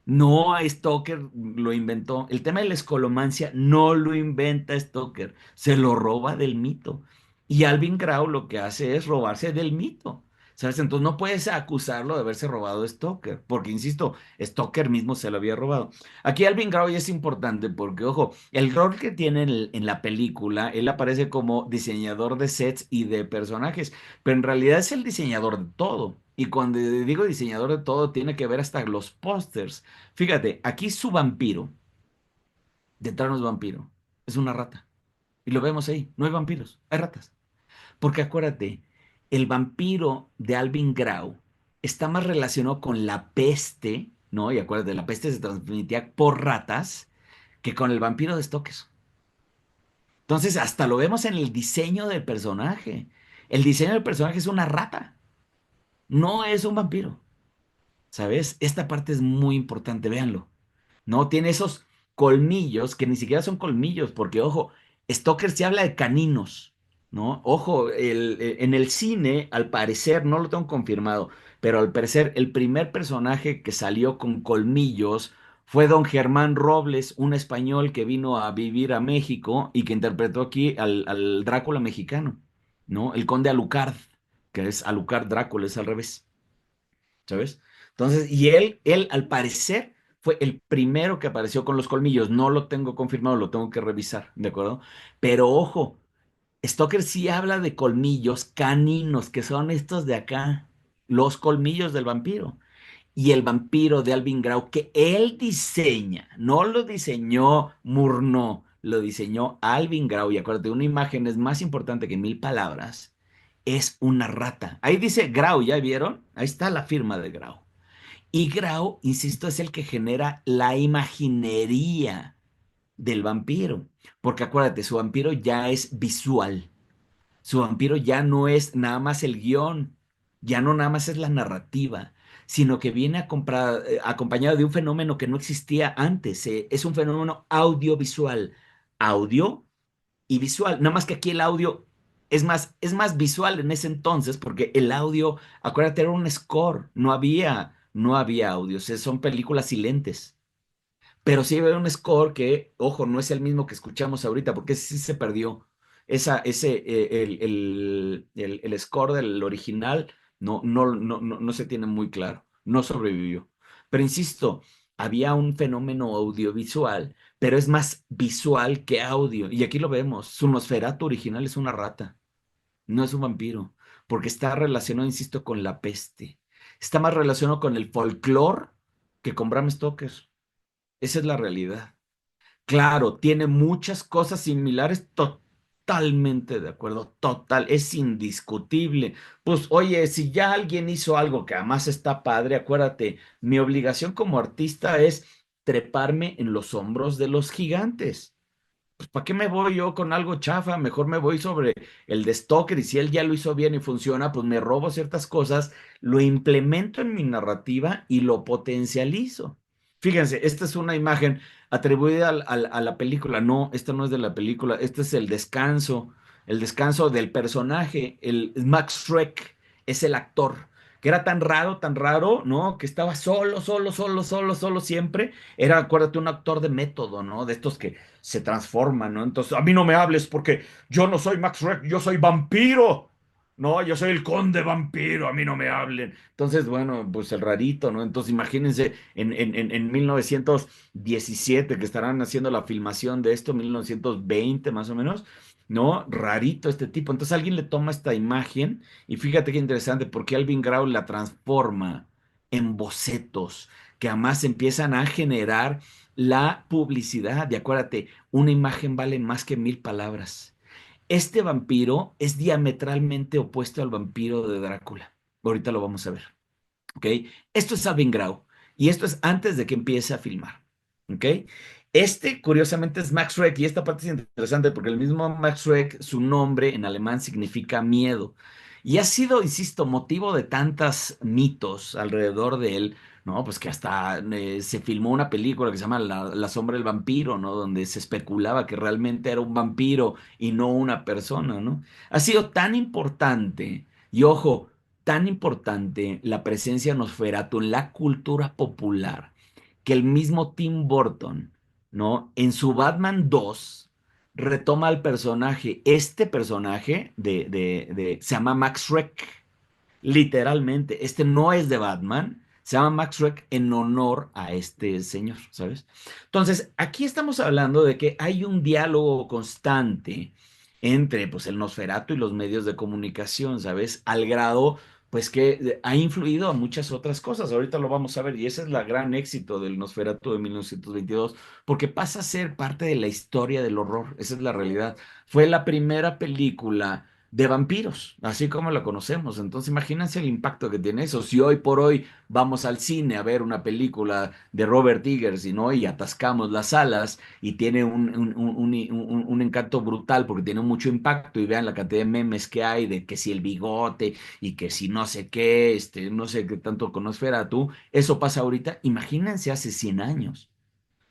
No, Stoker lo inventó. El tema de la escolomancia no lo inventa Stoker, se lo roba del mito. Y Alvin Grau lo que hace es robarse del mito. ¿Sabes? Entonces no puedes acusarlo de haberse robado a Stoker, porque insisto, Stoker mismo se lo había robado. Aquí Alvin Grau ya es importante porque, ojo, el rol que tiene en la película, él aparece como diseñador de sets y de personajes, pero en realidad es el diseñador de todo. Y cuando digo diseñador de todo, tiene que ver hasta los pósters. Fíjate, aquí su vampiro, de Thanos vampiro, es una rata. Y lo vemos ahí, no hay vampiros, hay ratas. Porque acuérdate, el vampiro de Alvin Grau está más relacionado con la peste, ¿no? Y acuérdate, la peste se transmitía por ratas que con el vampiro de Stoker. Entonces, hasta lo vemos en el diseño del personaje. El diseño del personaje es una rata, no es un vampiro. ¿Sabes? Esta parte es muy importante, véanlo. ¿No? Tiene esos colmillos que ni siquiera son colmillos, porque ojo, Stoker se habla de caninos, ¿no? Ojo, en el cine, al parecer, no lo tengo confirmado, pero al parecer el primer personaje que salió con colmillos fue don Germán Robles, un español que vino a vivir a México y que interpretó aquí al Drácula mexicano, ¿no? El conde Alucard, que es Alucard Drácula, es al revés. ¿Sabes? Entonces, y él al parecer fue el primero que apareció con los colmillos. No lo tengo confirmado, lo tengo que revisar, ¿de acuerdo? Pero ojo, Stoker sí habla de colmillos caninos, que son estos de acá, los colmillos del vampiro. Y el vampiro de Alvin Grau, que él diseña, no lo diseñó Murnau, lo diseñó Alvin Grau. Y acuérdate, una imagen es más importante que mil palabras. Es una rata. Ahí dice Grau, ¿ya vieron? Ahí está la firma de Grau. Y Grau, insisto, es el que genera la imaginería del vampiro. Porque acuérdate, su vampiro ya es visual. Su vampiro ya no es nada más el guión, ya no nada más es la narrativa, sino que viene acompañado de un fenómeno que no existía antes. Es un fenómeno audiovisual. Audio y visual. Nada más que aquí el audio es más visual en ese entonces, porque el audio, acuérdate, era un score, no había audios, son películas silentes. Pero sí había un score que, ojo, no es el mismo que escuchamos ahorita, porque ese sí se perdió. El score del original no se tiene muy claro, no sobrevivió. Pero insisto, había un fenómeno audiovisual, pero es más visual que audio. Y aquí lo vemos, su Nosferatu original es una rata, no es un vampiro, porque está relacionado, insisto, con la peste. Está más relacionado con el folclore que con Bram Stoker. Esa es la realidad. Claro, tiene muchas cosas similares, totalmente de acuerdo, total, es indiscutible. Pues oye, si ya alguien hizo algo que además está padre, acuérdate, mi obligación como artista es treparme en los hombros de los gigantes. Pues ¿para qué me voy yo con algo chafa? Mejor me voy sobre el de Stoker y si él ya lo hizo bien y funciona, pues me robo ciertas cosas, lo implemento en mi narrativa y lo potencializo. Fíjense, esta es una imagen atribuida a la película. No, esta no es de la película, este es el descanso del personaje. El Max Schreck es el actor, que era tan raro, ¿no? Que estaba solo siempre. Era, acuérdate, un actor de método, ¿no? De estos que se transforman, ¿no? Entonces, a mí no me hables porque yo no soy Max Schreck, yo soy vampiro. No, yo soy el conde vampiro, a mí no me hablen. Entonces, bueno, pues el rarito, ¿no? Entonces, imagínense en 1917 que estarán haciendo la filmación de esto, 1920 más o menos, ¿no? Rarito este tipo. Entonces, alguien le toma esta imagen y fíjate qué interesante, porque Alvin Grau la transforma en bocetos que además empiezan a generar la publicidad. Y acuérdate, una imagen vale más que mil palabras. Este vampiro es diametralmente opuesto al vampiro de Drácula. Ahorita lo vamos a ver. ¿Ok? Esto es Alvin Grau y esto es antes de que empiece a filmar. ¿Ok? Este, curiosamente, es Max Schreck y esta parte es interesante porque el mismo Max Schreck, su nombre en alemán significa miedo. Y ha sido, insisto, motivo de tantos mitos alrededor de él, ¿no? Pues que hasta se filmó una película que se llama La sombra del vampiro, ¿no? Donde se especulaba que realmente era un vampiro y no una persona, ¿no? Ha sido tan importante, y ojo, tan importante la presencia de Nosferatu en la cultura popular que el mismo Tim Burton, ¿no? En su Batman 2 retoma al personaje. Este personaje se llama Max Schreck, literalmente. Este no es de Batman, se llama Max Schreck en honor a este señor, ¿sabes? Entonces, aquí estamos hablando de que hay un diálogo constante entre pues, el Nosferatu y los medios de comunicación, ¿sabes? Al grado, pues que ha influido a muchas otras cosas. Ahorita lo vamos a ver y ese es el gran éxito del Nosferatu de 1922, porque pasa a ser parte de la historia del horror. Esa es la realidad. Fue la primera película de vampiros, así como lo conocemos. Entonces, imagínense el impacto que tiene eso. Si hoy por hoy vamos al cine a ver una película de Robert Eggers y no y atascamos las salas y tiene un encanto brutal porque tiene mucho impacto y vean la cantidad de memes que hay de que si el bigote y que si no sé qué, no sé qué tanto conozca tú, eso pasa ahorita. Imagínense hace 100 años.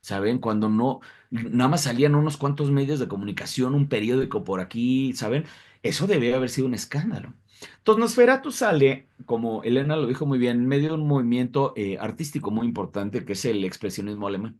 ¿Saben? Cuando no, nada más salían unos cuantos medios de comunicación, un periódico por aquí, ¿saben? Eso debe haber sido un escándalo. Entonces, Nosferatu sale, como Elena lo dijo muy bien, en medio de un movimiento artístico muy importante que es el expresionismo alemán.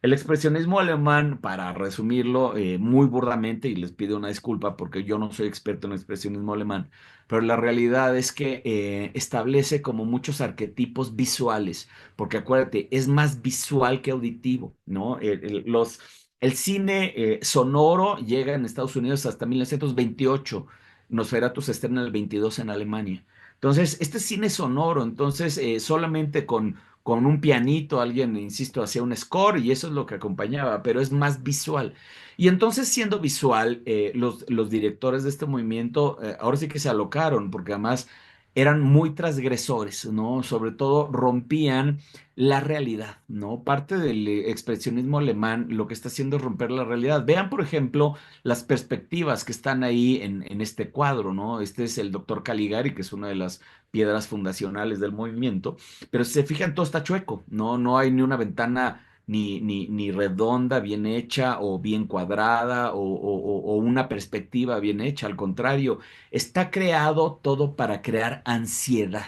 El expresionismo alemán, para resumirlo muy burdamente, y les pido una disculpa porque yo no soy experto en expresionismo alemán, pero la realidad es que establece como muchos arquetipos visuales porque acuérdate, es más visual que auditivo, ¿no? El cine sonoro llega en Estados Unidos hasta 1928, Nosferatu se estrena el 22 en Alemania. Entonces, este cine sonoro, entonces solamente con un pianito alguien, insisto, hacía un score y eso es lo que acompañaba, pero es más visual. Y entonces, siendo visual, los directores de este movimiento ahora sí que se alocaron, porque además eran muy transgresores, ¿no? Sobre todo rompían la realidad, ¿no? Parte del expresionismo alemán lo que está haciendo es romper la realidad. Vean, por ejemplo, las perspectivas que están ahí en este cuadro, ¿no? Este es el doctor Caligari, que es una de las piedras fundacionales del movimiento, pero si se fijan, todo está chueco, ¿no? No hay ni una ventana ni redonda, bien hecha, o bien cuadrada, o una perspectiva bien hecha. Al contrario, está creado todo para crear ansiedad.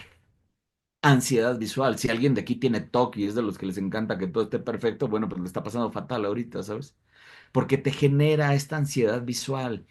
Ansiedad visual. Si alguien de aquí tiene TOC y es de los que les encanta que todo esté perfecto, bueno, pues le está pasando fatal ahorita, ¿sabes? Porque te genera esta ansiedad visual.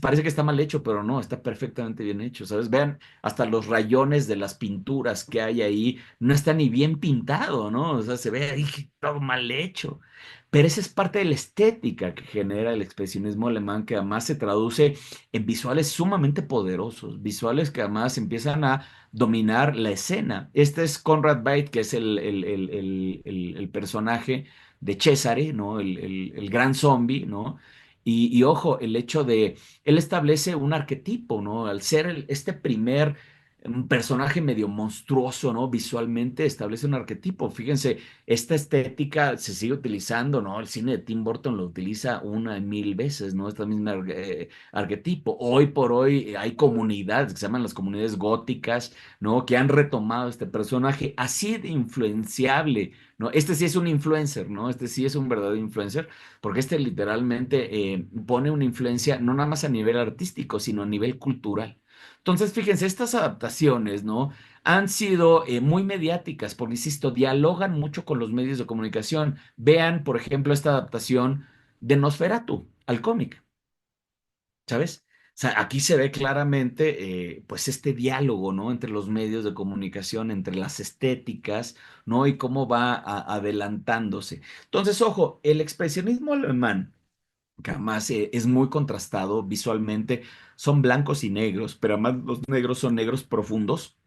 Parece que está mal hecho, pero no, está perfectamente bien hecho, ¿sabes? Vean, hasta los rayones de las pinturas que hay ahí no está ni bien pintado, ¿no? O sea, se ve ahí todo mal hecho. Pero esa es parte de la estética que genera el expresionismo alemán, que además se traduce en visuales sumamente poderosos, visuales que además empiezan a dominar la escena. Este es Conrad Veidt, que es el personaje de Cesare, ¿no? El gran zombie, ¿no? Y ojo, el hecho de, él establece un arquetipo, ¿no? Al ser este primer un personaje medio monstruoso, ¿no? Visualmente establece un arquetipo. Fíjense, esta estética se sigue utilizando, ¿no? El cine de Tim Burton lo utiliza una y mil veces, ¿no? Esta misma arquetipo. Hoy por hoy hay comunidades que se llaman las comunidades góticas, ¿no? Que han retomado este personaje así de influenciable, ¿no? Este sí es un influencer, ¿no? Este sí es un verdadero influencer, porque este literalmente pone una influencia no nada más a nivel artístico, sino a nivel cultural. Entonces, fíjense, estas adaptaciones, ¿no? Han sido muy mediáticas, porque, insisto, dialogan mucho con los medios de comunicación. Vean, por ejemplo, esta adaptación de Nosferatu al cómic. ¿Sabes? O sea, aquí se ve claramente, pues, este diálogo, ¿no? Entre los medios de comunicación, entre las estéticas, ¿no? Y cómo va adelantándose. Entonces, ojo, el expresionismo alemán, que además es muy contrastado visualmente, son blancos y negros, pero además los negros son negros profundos.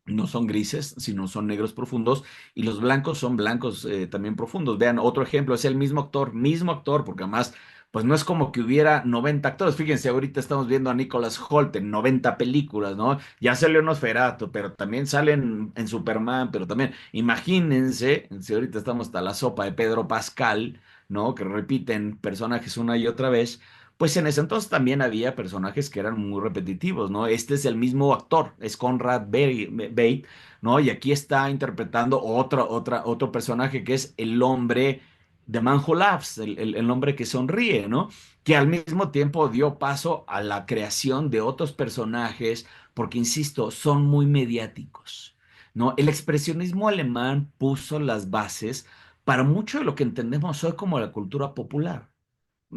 No son grises, sino son negros profundos, y los blancos son blancos también profundos. Vean, otro ejemplo, es el mismo actor, porque además pues no es como que hubiera 90 actores. Fíjense, ahorita estamos viendo a Nicholas Hoult en 90 películas, ¿no? Ya salió Nosferatu, pero también salen en Superman, pero también, imagínense, si ahorita estamos hasta la sopa de Pedro Pascal, ¿no? Que repiten personajes una y otra vez. Pues en ese entonces también había personajes que eran muy repetitivos, ¿no? Este es el mismo actor, es Conrad Bate, ¿no? Y aquí está interpretando otro personaje que es el hombre The Man Who Laughs, el hombre que sonríe, ¿no? Que al mismo tiempo dio paso a la creación de otros personajes, porque, insisto, son muy mediáticos, ¿no? El expresionismo alemán puso las bases para mucho de lo que entendemos hoy como la cultura popular.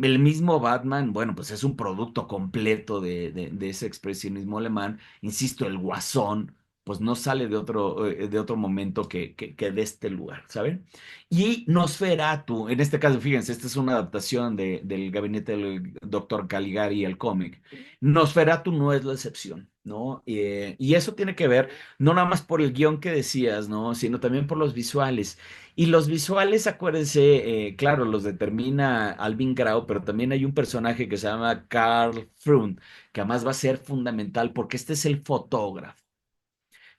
El mismo Batman, bueno, pues es un producto completo de ese expresionismo alemán. Insisto, el Guasón, pues no sale de otro momento que de este lugar, ¿saben? Y Nosferatu, en este caso, fíjense, esta es una adaptación del gabinete del doctor Caligari, el cómic. Nosferatu no es la excepción, ¿no? Y eso tiene que ver no nada más por el guión que decías, ¿no? Sino también por los visuales. Y los visuales, acuérdense, claro, los determina Alvin Grau, pero también hay un personaje que se llama Carl Freund, que además va a ser fundamental porque este es el fotógrafo.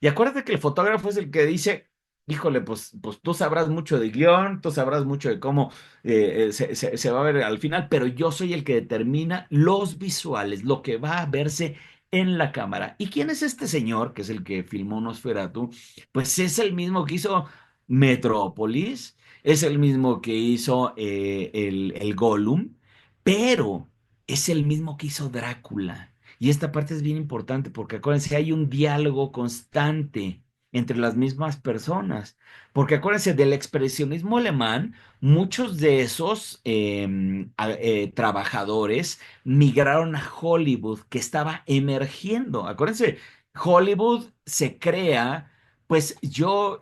Y acuérdate que el fotógrafo es el que dice, híjole, pues tú sabrás mucho de guión, tú sabrás mucho de cómo se va a ver al final, pero yo soy el que determina los visuales, lo que va a verse en la cámara. ¿Y quién es este señor, que es el que filmó Nosferatu? Pues es el mismo que hizo Metrópolis, es el mismo que hizo el Gollum, pero es el mismo que hizo Drácula. Y esta parte es bien importante porque acuérdense, hay un diálogo constante entre las mismas personas. Porque acuérdense, del expresionismo alemán, muchos de esos trabajadores migraron a Hollywood, que estaba emergiendo. Acuérdense, Hollywood se crea, pues yo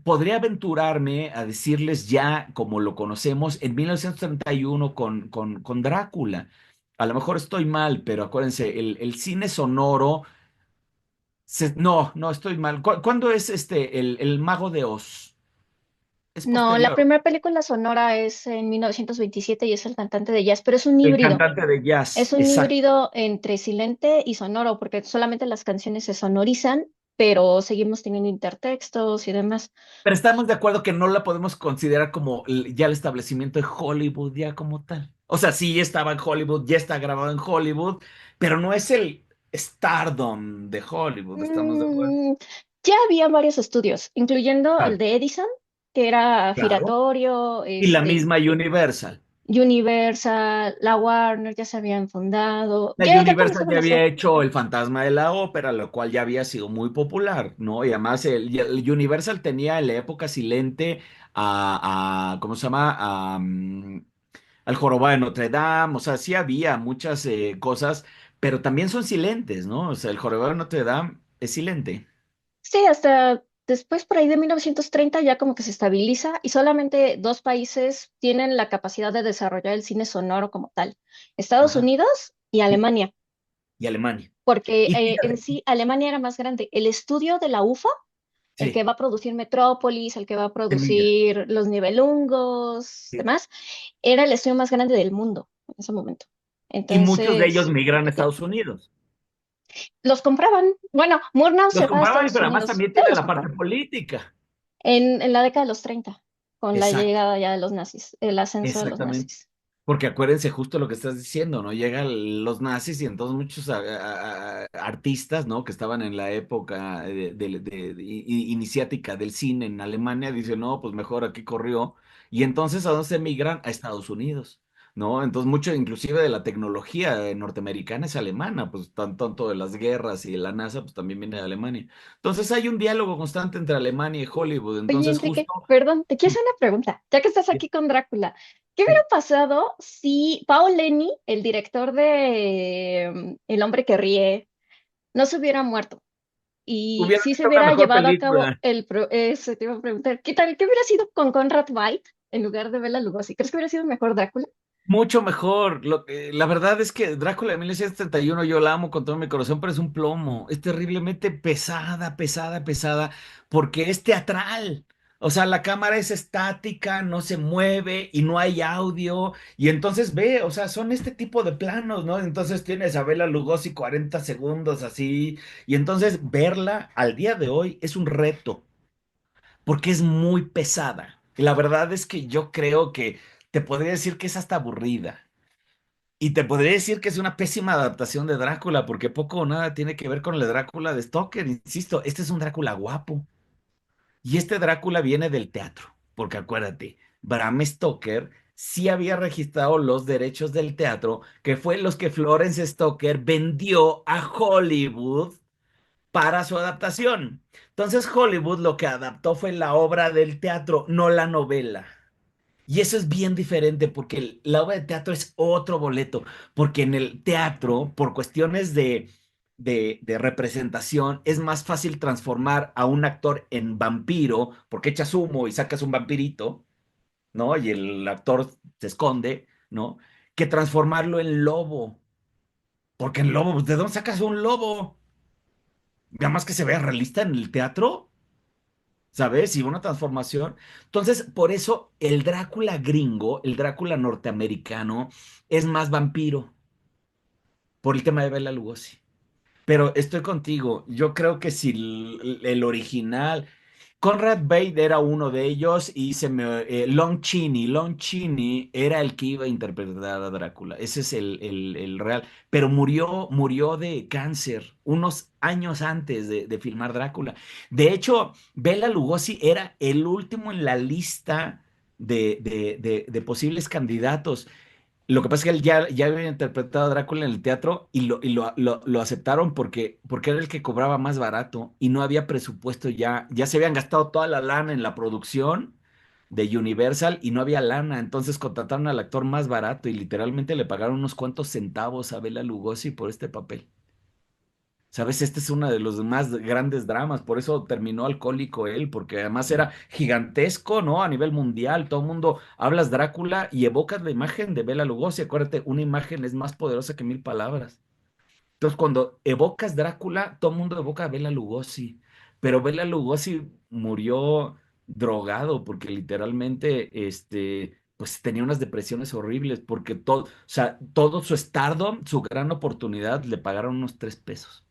podría aventurarme a decirles ya como lo conocemos en 1931 con Drácula. A lo mejor estoy mal, pero acuérdense, el cine sonoro. No, estoy mal. ¿Cuándo es el Mago de Oz? Es No, la posterior. primera película sonora es en 1927 y es El cantante de jazz, pero es un El híbrido. cantante de Es jazz, un exacto. híbrido entre silente y sonoro, porque solamente las canciones se sonorizan, pero seguimos teniendo intertextos y demás. Pero estamos de acuerdo que no la podemos considerar como ya el establecimiento de Hollywood, ya como tal. O sea, sí estaba en Hollywood, ya está grabado en Hollywood, pero no es el stardom de Hollywood, ¿estamos de acuerdo? Mm, ya había varios estudios, incluyendo el Claro, de Edison, que era claro. giratorio, Y la misma Universal. Universal, la Warner ya se habían fundado, La ya Universal comenzaban ya a hacer. había hecho El Fantasma de la Ópera, lo cual ya había sido muy popular, ¿no? Y además el Universal tenía en la época silente ¿cómo se llama? Al Jorobado de Notre Dame, o sea, sí había muchas cosas, pero también son silentes, ¿no? O sea, el Jorobado de Notre Dame es silente. Sí, hasta después por ahí de 1930 ya como que se estabiliza y solamente dos países tienen la capacidad de desarrollar el cine sonoro como tal, Estados Ajá. Unidos y Y, Alemania, y Alemania. porque Y en fíjate, sí Alemania era más grande. El estudio de la UFA, el que sí, va a producir Metrópolis, el que va a semilla. producir Los Nibelungos, Sí. demás, era el estudio más grande del mundo en ese momento. Y muchos de ellos Entonces, migran a ya, Estados Unidos. los compraban. Bueno, Murnau Los se va a compraban, Estados pero además Unidos, también todos tiene los la parte compraban. política. En la década de los 30 con la Exacto. llegada ya de los nazis, el ascenso de los Exactamente. nazis. Porque acuérdense justo lo que estás diciendo, ¿no? Llegan los nazis y entonces muchos artistas, ¿no? Que estaban en la época iniciática del cine en Alemania, dicen, no, pues mejor aquí corrió. Y entonces, ¿a dónde se emigran? A Estados Unidos, ¿no? Entonces, mucho inclusive de la tecnología norteamericana es alemana, pues tanto de las guerras y de la NASA, pues también viene de Alemania. Entonces, hay un diálogo constante entre Alemania y Hollywood. Oye, Entonces, Enrique, justo... perdón, te quiero hacer una pregunta, ya que estás aquí con Drácula. ¿Qué hubiera Sí. pasado si Paul Leni, el director de El hombre que ríe, no se hubiera muerto? Y Hubiera si se sido una hubiera mejor llevado a cabo película. eso te iba a preguntar, ¿qué tal? ¿Qué hubiera sido con Conrad White en lugar de Bela Lugosi? ¿Crees que hubiera sido mejor Drácula? Mucho mejor. La verdad es que Drácula de 1931 yo la amo con todo mi corazón, pero es un plomo. Es terriblemente pesada, pesada, pesada, porque es teatral. O sea, la cámara es estática, no se mueve y no hay audio. Y entonces ve, o sea, son este tipo de planos, ¿no? Entonces tienes a Bela Lugosi 40 segundos así. Y entonces verla al día de hoy es un reto, porque es muy pesada. Y la verdad es que yo creo que te podría decir que es hasta aburrida. Y te podría decir que es una pésima adaptación de Drácula, porque poco o nada tiene que ver con el Drácula de Stoker. Insisto, este es un Drácula guapo. Y este Drácula viene del teatro, porque acuérdate, Bram Stoker sí había registrado los derechos del teatro, que fue los que Florence Stoker vendió a Hollywood para su adaptación. Entonces Hollywood lo que adaptó fue la obra del teatro, no la novela. Y eso es bien diferente porque la obra de teatro es otro boleto, porque en el teatro, por cuestiones de representación, es más fácil transformar a un actor en vampiro, porque echas humo y sacas un vampirito, ¿no? Y el actor se esconde, ¿no? Que transformarlo en lobo, porque en lobo, pues, ¿de dónde sacas un lobo? Nada más que se vea realista en el teatro. ¿Sabes? Y una transformación. Entonces, por eso el Drácula gringo, el Drácula norteamericano, es más vampiro, por el tema de Bela Lugosi. Pero estoy contigo. Yo creo que si el original, Conrad Veidt era uno de ellos y Lon Chaney era el que iba a interpretar a Drácula. Ese es el real. Pero murió de cáncer unos años antes de filmar Drácula. De hecho, Bela Lugosi era el último en la lista de posibles candidatos. Lo que pasa es que él ya había interpretado a Drácula en el teatro y lo aceptaron porque era el que cobraba más barato y no había presupuesto ya se habían gastado toda la lana en la producción de Universal y no había lana, entonces contrataron al actor más barato y literalmente le pagaron unos cuantos centavos a Bela Lugosi por este papel. ¿Sabes? Este es uno de los más grandes dramas, por eso terminó alcohólico él, porque además era gigantesco, ¿no? A nivel mundial, todo el mundo hablas Drácula y evocas la imagen de Bela Lugosi. Acuérdate, una imagen es más poderosa que mil palabras. Entonces, cuando evocas Drácula, todo el mundo evoca a Bela Lugosi, pero Bela Lugosi murió drogado porque literalmente, pues tenía unas depresiones horribles, porque todo, o sea, todo su stardom, su gran oportunidad, le pagaron unos 3 pesos.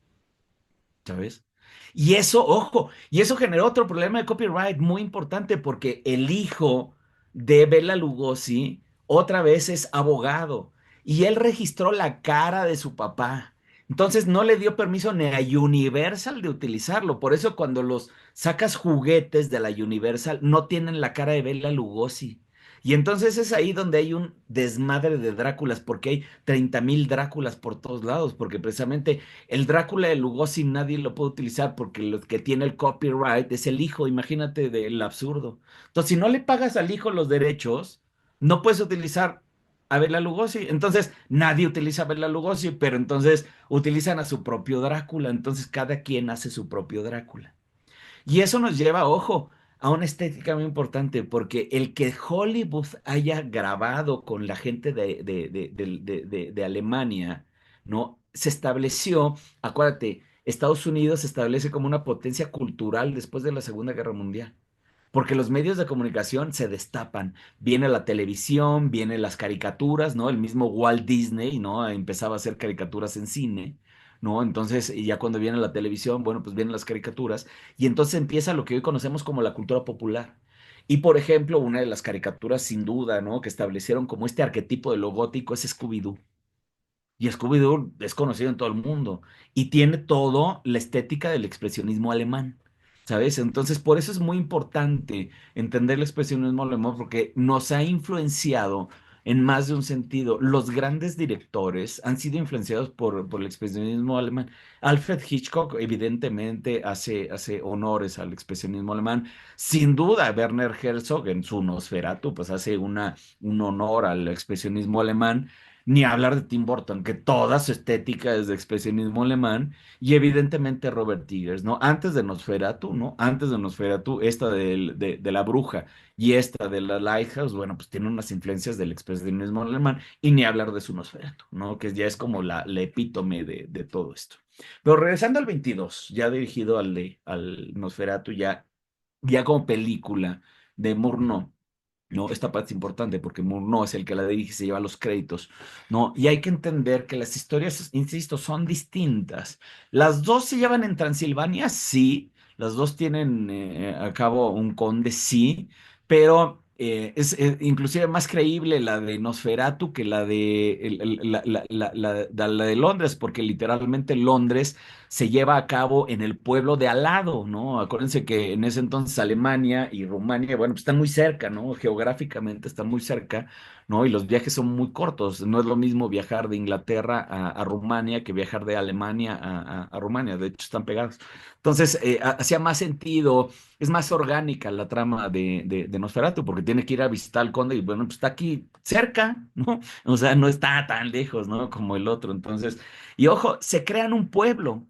¿Sabes? Y eso, ojo, y eso generó otro problema de copyright muy importante porque el hijo de Bela Lugosi otra vez es abogado y él registró la cara de su papá. Entonces no le dio permiso ni a Universal de utilizarlo. Por eso cuando los sacas juguetes de la Universal no tienen la cara de Bela Lugosi. Y entonces es ahí donde hay un desmadre de Dráculas, porque hay 30,000 Dráculas por todos lados, porque precisamente el Drácula de Lugosi nadie lo puede utilizar porque lo que tiene el copyright es el hijo, imagínate del absurdo. Entonces, si no le pagas al hijo los derechos, no puedes utilizar a Bela Lugosi. Entonces, nadie utiliza a Bela Lugosi, pero entonces utilizan a su propio Drácula. Entonces, cada quien hace su propio Drácula. Y eso nos lleva, ojo, a una estética muy importante, porque el que Hollywood haya grabado con la gente de Alemania, ¿no? Se estableció, acuérdate, Estados Unidos se establece como una potencia cultural después de la Segunda Guerra Mundial. Porque los medios de comunicación se destapan. Viene la televisión, vienen las caricaturas, ¿no? El mismo Walt Disney, ¿no? Empezaba a hacer caricaturas en cine, ¿no? Entonces, y ya cuando viene la televisión, bueno, pues vienen las caricaturas. Y entonces empieza lo que hoy conocemos como la cultura popular. Y por ejemplo, una de las caricaturas sin duda, ¿no? Que establecieron como este arquetipo de lo gótico es Scooby-Doo. Y Scooby-Doo es conocido en todo el mundo y tiene todo la estética del expresionismo alemán, ¿sabes? Entonces, por eso es muy importante entender el expresionismo alemán porque nos ha influenciado en más de un sentido. Los grandes directores han sido influenciados por el expresionismo alemán. Alfred Hitchcock evidentemente hace honores al expresionismo alemán. Sin duda, Werner Herzog en su Nosferatu pues hace un honor al expresionismo alemán. Ni hablar de Tim Burton, que toda su estética es de expresionismo alemán, y evidentemente Robert Eggers, ¿no? Antes de Nosferatu, ¿no? Antes de Nosferatu, esta de la bruja y esta de la Lighthouse, bueno, pues tiene unas influencias del expresionismo alemán, y ni hablar de su Nosferatu, ¿no? Que ya es como la epítome de todo esto. Pero regresando al 22, ya dirigido al Nosferatu, ya ya como película de Murnau. No, esta parte es importante porque Murnau es el que la dirige y se lleva los créditos, ¿no? Y hay que entender que las historias, insisto, son distintas. Las dos se llevan en Transilvania, sí. Las dos tienen a cabo un conde, sí. Pero es inclusive más creíble la de Nosferatu que la de, la de Londres, porque literalmente Londres se lleva a cabo en el pueblo de al lado, ¿no? Acuérdense que en ese entonces Alemania y Rumania, bueno, pues están muy cerca, ¿no? Geográficamente están muy cerca, ¿no? Y los viajes son muy cortos. No es lo mismo viajar de Inglaterra a Rumania que viajar de Alemania a Rumania. De hecho, están pegados. Entonces, hacía más sentido, es más orgánica la trama de Nosferatu, porque tiene que ir a visitar al conde y, bueno, pues está aquí cerca, ¿no? O sea, no está tan lejos, ¿no? Como el otro. Entonces, y ojo, se crean un pueblo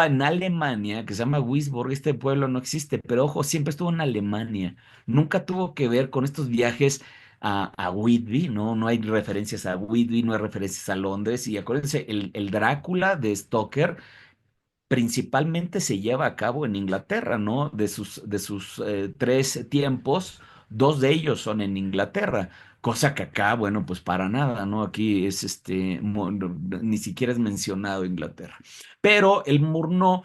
en Alemania que se llama Wisborg. Este pueblo no existe, pero ojo, siempre estuvo en Alemania. Nunca tuvo que ver con estos viajes a Whitby, ¿no? No hay referencias a Whitby, no hay referencias a Londres. Y acuérdense, el Drácula de Stoker principalmente se lleva a cabo en Inglaterra, ¿no? De sus tres tiempos, dos de ellos son en Inglaterra, cosa que acá, bueno, pues para nada, ¿no? Aquí es ni siquiera es mencionado Inglaterra. Pero el Murnau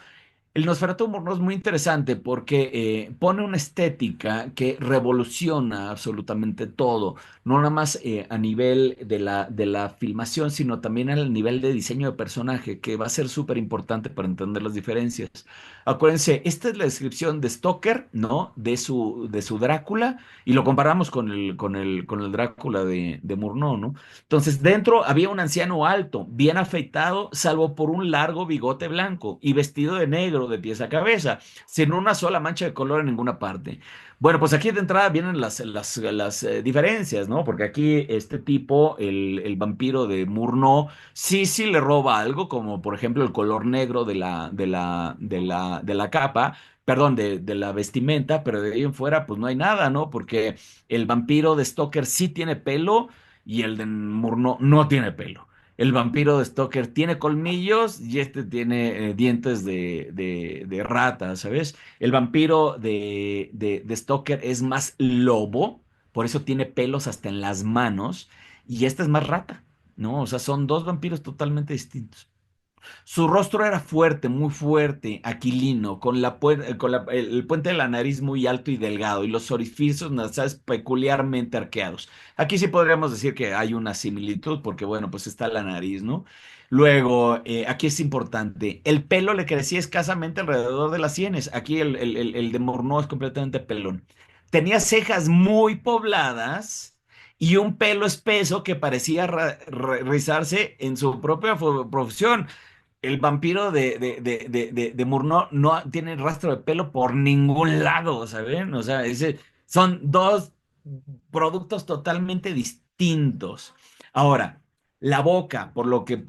el Nosferatu Murnau es muy interesante porque pone una estética que revoluciona absolutamente todo, no nada más a nivel de la filmación, sino también al nivel de diseño de personaje, que va a ser súper importante para entender las diferencias. Acuérdense, esta es la descripción de Stoker, ¿no? De su Drácula, y lo comparamos con el Drácula de Murnau, ¿no? Entonces, dentro había un anciano alto, bien afeitado, salvo por un largo bigote blanco y vestido de negro de pies a cabeza, sin una sola mancha de color en ninguna parte. Bueno, pues aquí de entrada vienen las diferencias, ¿no? Porque aquí este tipo, el vampiro de Murnau, sí le roba algo, como por ejemplo el color negro de la capa, perdón, de la vestimenta, pero de ahí en fuera, pues no hay nada, ¿no? Porque el vampiro de Stoker sí tiene pelo y el de Murnau no tiene pelo. El vampiro de Stoker tiene colmillos y este tiene dientes de rata, ¿sabes? El vampiro de Stoker es más lobo, por eso tiene pelos hasta en las manos, y este es más rata, ¿no? O sea, son dos vampiros totalmente distintos. Su rostro era fuerte, muy fuerte, aquilino, con el puente de la nariz muy alto y delgado y los orificios nasales peculiarmente arqueados. Aquí sí podríamos decir que hay una similitud porque, bueno, pues está la nariz, ¿no? Luego, aquí es importante, el pelo le crecía escasamente alrededor de las sienes. Aquí el de Morneau es completamente pelón. Tenía cejas muy pobladas y un pelo espeso que parecía rizarse en su propia profesión. El vampiro de Murnau no tiene rastro de pelo por ningún lado, ¿saben? O sea, son dos productos totalmente distintos. Ahora, la boca, por lo que